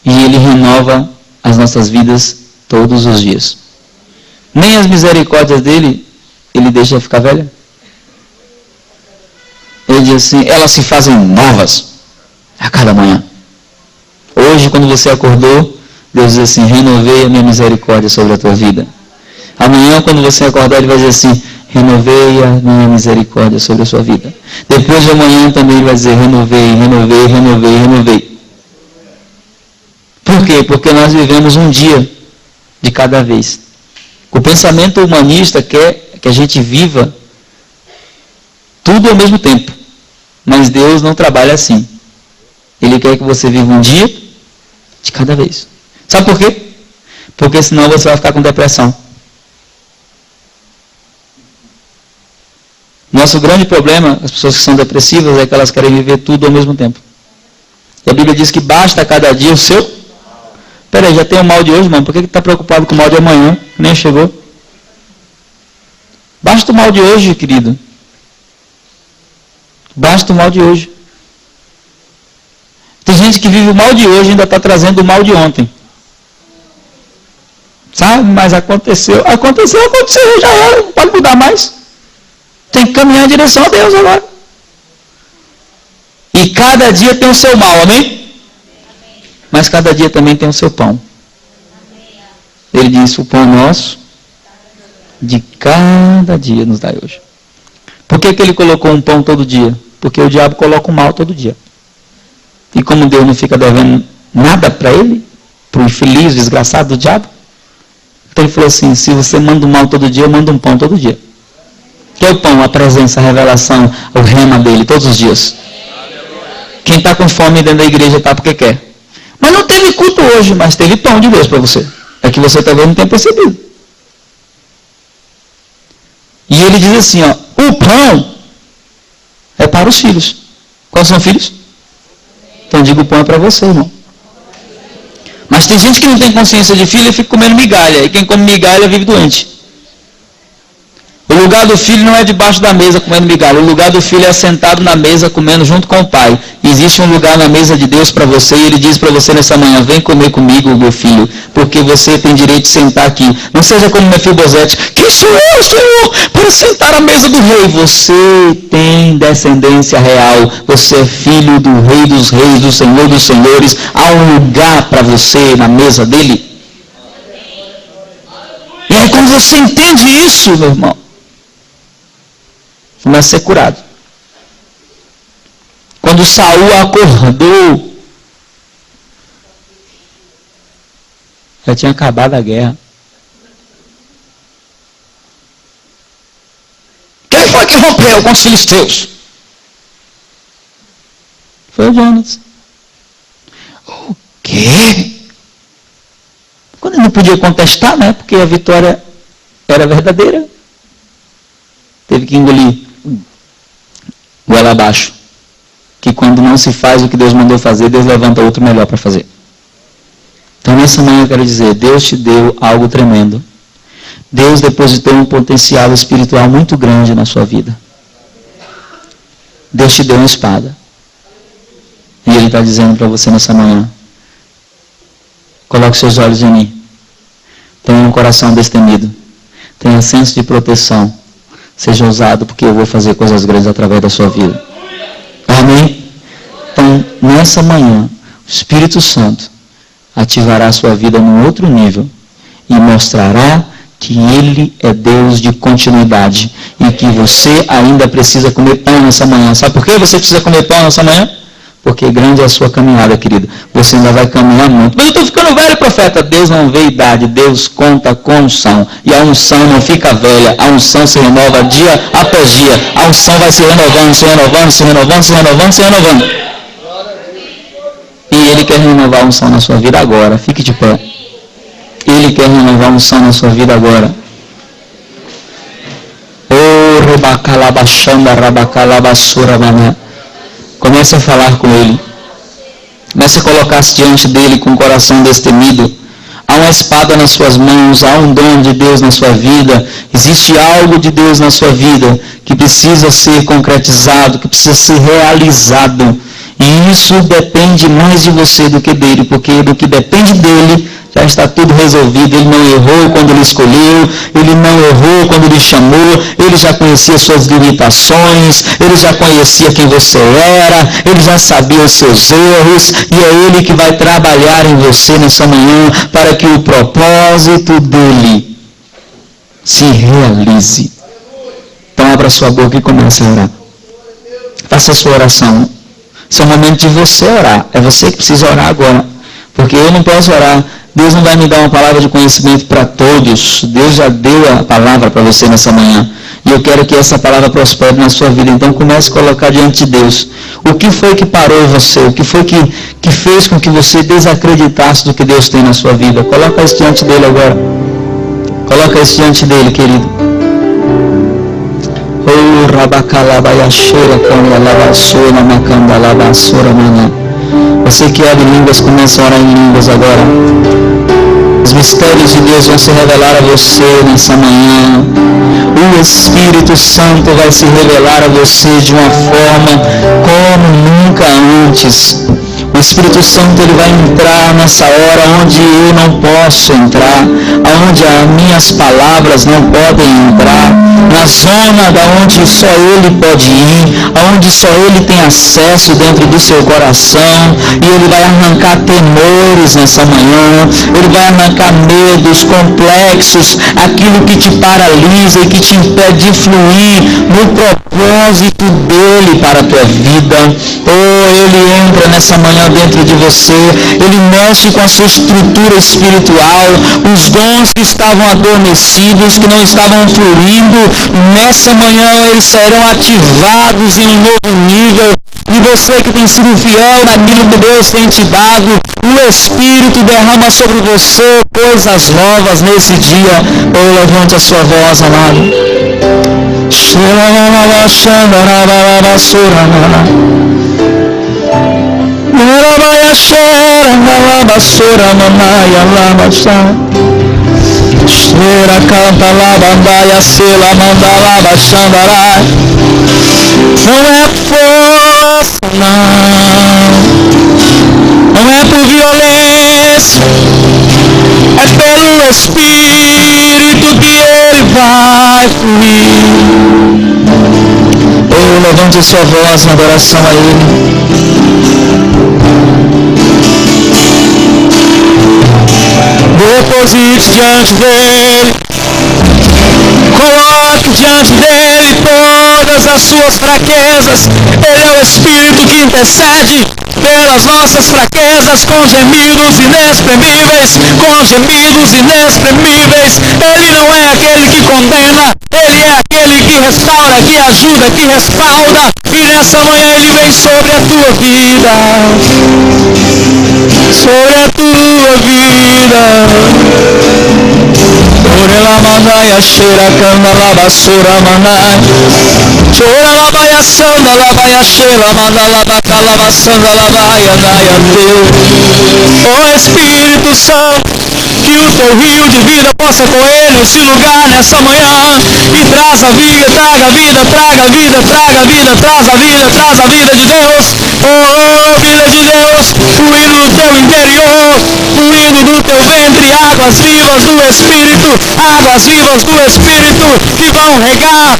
E Ele renova as nossas vidas todos os dias. nem as misericórdias dele, ele deixa ficar velha. Ele diz assim, elas se fazem novas a cada manhã. Hoje, quando você acordou, Deus diz assim, renovei a minha misericórdia sobre a tua vida. Amanhã, quando você acordar, ele vai dizer assim, renovei a minha misericórdia sobre a sua vida. Depois de amanhã também ele vai dizer, renovei, renovei, renovei, renovei. Por quê? Porque nós vivemos um dia de cada vez. O pensamento humanista quer que a gente viva tudo ao mesmo tempo. Mas Deus não trabalha assim. Ele quer que você viva um dia de cada vez. Sabe por quê? Porque senão você vai ficar com depressão. Nosso grande problema, as pessoas que são depressivas, é que elas querem viver tudo ao mesmo tempo. E a Bíblia diz que basta cada dia o seu... Peraí, já tem o mal de hoje, mano? Por que está preocupado com o mal de amanhã? Nem chegou. Basta o mal de hoje, querido. Basta o mal de hoje. Tem gente que vive o mal de hoje e ainda está trazendo o mal de ontem. Sabe? Mas aconteceu, já era, não pode mudar mais. Tem que caminhar em direção a Deus agora. E cada dia tem o seu mal, amém? Mas cada dia também tem o seu pão. Ele disse, o pão nosso de cada dia nos dá hoje. Por que ele colocou um pão todo dia? Porque o diabo coloca o mal todo dia. E como Deus não fica devendo nada para ele, para o infeliz, desgraçado do diabo, então ele falou assim, se você manda um mal todo dia, eu mando um pão todo dia. Que é o pão, a presença, a revelação, o rema dele, todos os dias. Quem está com fome dentro da igreja está porque quer. Mas não teve culto hoje, mas teve pão de Deus para você. É que você talvez não tenha percebido. E ele diz assim, ó, o pão é para os filhos. Quais são filhos? Então digo, o pão é para você, irmão. Mas tem gente que não tem consciência de filho e fica comendo migalha. E quem come migalha vive doente. O lugar do filho não é debaixo da mesa comendo migalha. O lugar do filho é sentado na mesa comendo junto com o pai. Existe um lugar na mesa de Deus para você e ele diz para você nessa manhã, vem comer comigo, meu filho, porque você tem direito de sentar aqui. Não seja como Mefibosete, quem sou eu, Senhor, para sentar à mesa do rei? Você tem descendência real. Você é filho do rei dos reis, do senhor dos senhores. Há um lugar para você na mesa dele. E aí quando você entende isso, meu irmão, começa a ser curado. Quando Saul acordou, já tinha acabado a guerra. Quem foi que rompeu com os filisteus? Foi o Jonas. O quê? Quando ele não podia contestar, né? Porque a vitória era verdadeira. Teve que engolir goela abaixo. Que quando não se faz o que Deus mandou fazer, Deus levanta outro melhor para fazer. Então nessa manhã eu quero dizer, Deus te deu algo tremendo. Deus depositou um potencial espiritual muito grande na sua vida. Deus te deu uma espada. E Ele está dizendo para você nessa manhã, coloque seus olhos em mim. Tenha um coração destemido. Tenha senso de proteção. Seja ousado, porque eu vou fazer coisas grandes através da sua vida. Amém? Então, nessa manhã, o Espírito Santo ativará a sua vida num outro nível e mostrará que Ele é Deus de continuidade e que você ainda precisa comer pão nessa manhã. Sabe por que você precisa comer pão nessa manhã? Porque grande é a sua caminhada, querido. Você ainda vai caminhar muito. Mas eu estou ficando velho, profeta. Deus não vê idade. Deus conta com unção. E a unção não fica velha. A unção se renova dia após dia. A unção vai se renovando, se renovando, se renovando, se renovando, se renovando. E Ele quer renovar a unção na sua vida agora. Fique de pé. Ele quer renovar a unção na sua vida agora. Oh, rebacalabachanda, rabacalabassura, mané. Comece a falar com Ele. Comece a colocar-se diante dEle com o coração destemido. Há uma espada nas suas mãos, há um dom de Deus na sua vida. Existe algo de Deus na sua vida que precisa ser concretizado, que precisa ser realizado. E isso depende mais de você do que dele, porque do que depende dele, Já está tudo resolvido. Ele não errou quando Ele escolheu, Ele não errou quando Ele chamou, Ele já conhecia suas limitações, Ele já conhecia quem você era, Ele já sabia os seus erros, e é Ele que vai trabalhar em você nessa manhã para que o propósito dEle se realize. Então abra sua boca e comece a orar. Faça a sua oração. Esse é o momento de você orar. É você que precisa orar agora. Porque eu não posso orar. Deus não vai me dar uma palavra de conhecimento para todos. Deus já deu a palavra para você nessa manhã. E eu quero que essa palavra prospere na sua vida. Então comece a colocar diante de Deus. O que foi que parou você? O que foi que fez com que você desacreditasse do que Deus tem na sua vida? Coloca isso diante dele agora. Coloca isso diante dele, querido. Oh, rabacalabayacheira, candalabassura, macandalabassura, maná. Você que ora em línguas, começa a orar em línguas agora. Os mistérios de Deus vão se revelar a você nessa manhã. O Espírito Santo vai se revelar a você de uma forma como nunca antes. O Espírito Santo ele vai entrar nessa hora onde eu não posso entrar, onde as minhas palavras não podem entrar, na zona da onde só Ele pode ir, aonde só Ele tem acesso dentro do seu coração, e Ele vai arrancar temores nessa manhã, Ele vai arrancar medos, complexos, aquilo que te paralisa e que te impede de fluir no propósito dEle para a tua vida. Oh, Ele entra nessa manhã dentro de você, Ele mexe com a sua estrutura espiritual, os dons que estavam adormecidos, que não estavam fluindo, nessa manhã eles serão ativados em um novo nível. E você que tem sido fiel naquilo que Deus tem te dado, o Espírito derrama sobre você coisas novas nesse dia. Oh, levante a sua voz, amado. Cheira, canta, labandaia, sela, mandala, baixandarai. Não é força, não é por violência, é pelo Espírito que Ele vai fluir. Oh, levante sua voz na adoração a Ele. Deposite diante dEle, coloque diante dEle todas as suas fraquezas. Ele é o Espírito que intercede pelas nossas fraquezas, com gemidos inexprimíveis, com gemidos inexprimíveis. Ele não é aquele que condena, Ele é aquele que restaura, que ajuda, que respalda. E nessa manhã Ele vem sobre a tua vida, sobre a tua vida. Ore la mandaia, cheira, canda, labassura, manai. Chora la baia, sanda, la baia, cheira, manda, labaca, labassanda, la baia, daia, teu. Oh Espírito Santo, que o teu rio de vida possa correr nesse lugar, nessa manhã, e traz a vida, traga a vida, traga a vida, traga a vida, traz a vida, traz a vida de Deus. Oh, vida de Deus, fluindo no teu interior, fluindo no teu ventre, águas vivas do Espírito, águas vivas do Espírito, que vão regar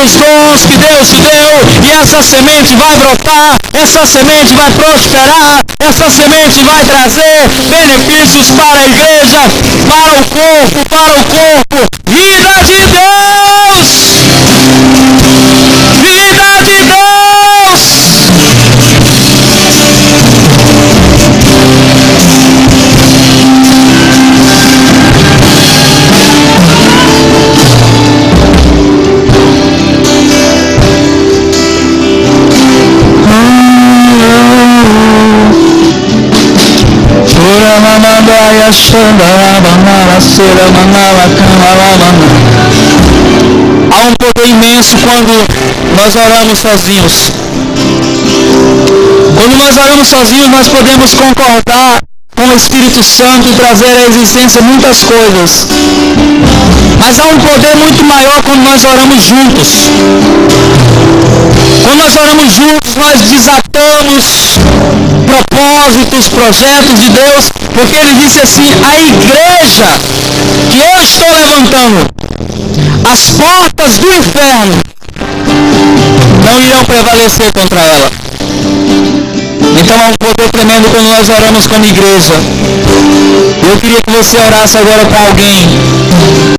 os dons que Deus te deu, e essa semente vai brotar, essa semente vai prosperar, essa semente vai trazer benefícios para a igreja, para o corpo, vida de Deus, vida de Deus. Há um poder imenso quando nós oramos sozinhos. Quando nós oramos sozinhos, nós podemos concordar com o Espírito Santo e trazer à existência muitas coisas. Mas há um poder muito maior quando nós oramos juntos. Quando nós oramos juntos, nós desatamos propósitos, propósitos, projetos de Deus, porque ele disse assim: a igreja que eu estou levantando, as portas do inferno não irão prevalecer contra ela. Então é um poder tremendo quando nós oramos como igreja. Eu queria que você orasse agora com alguém.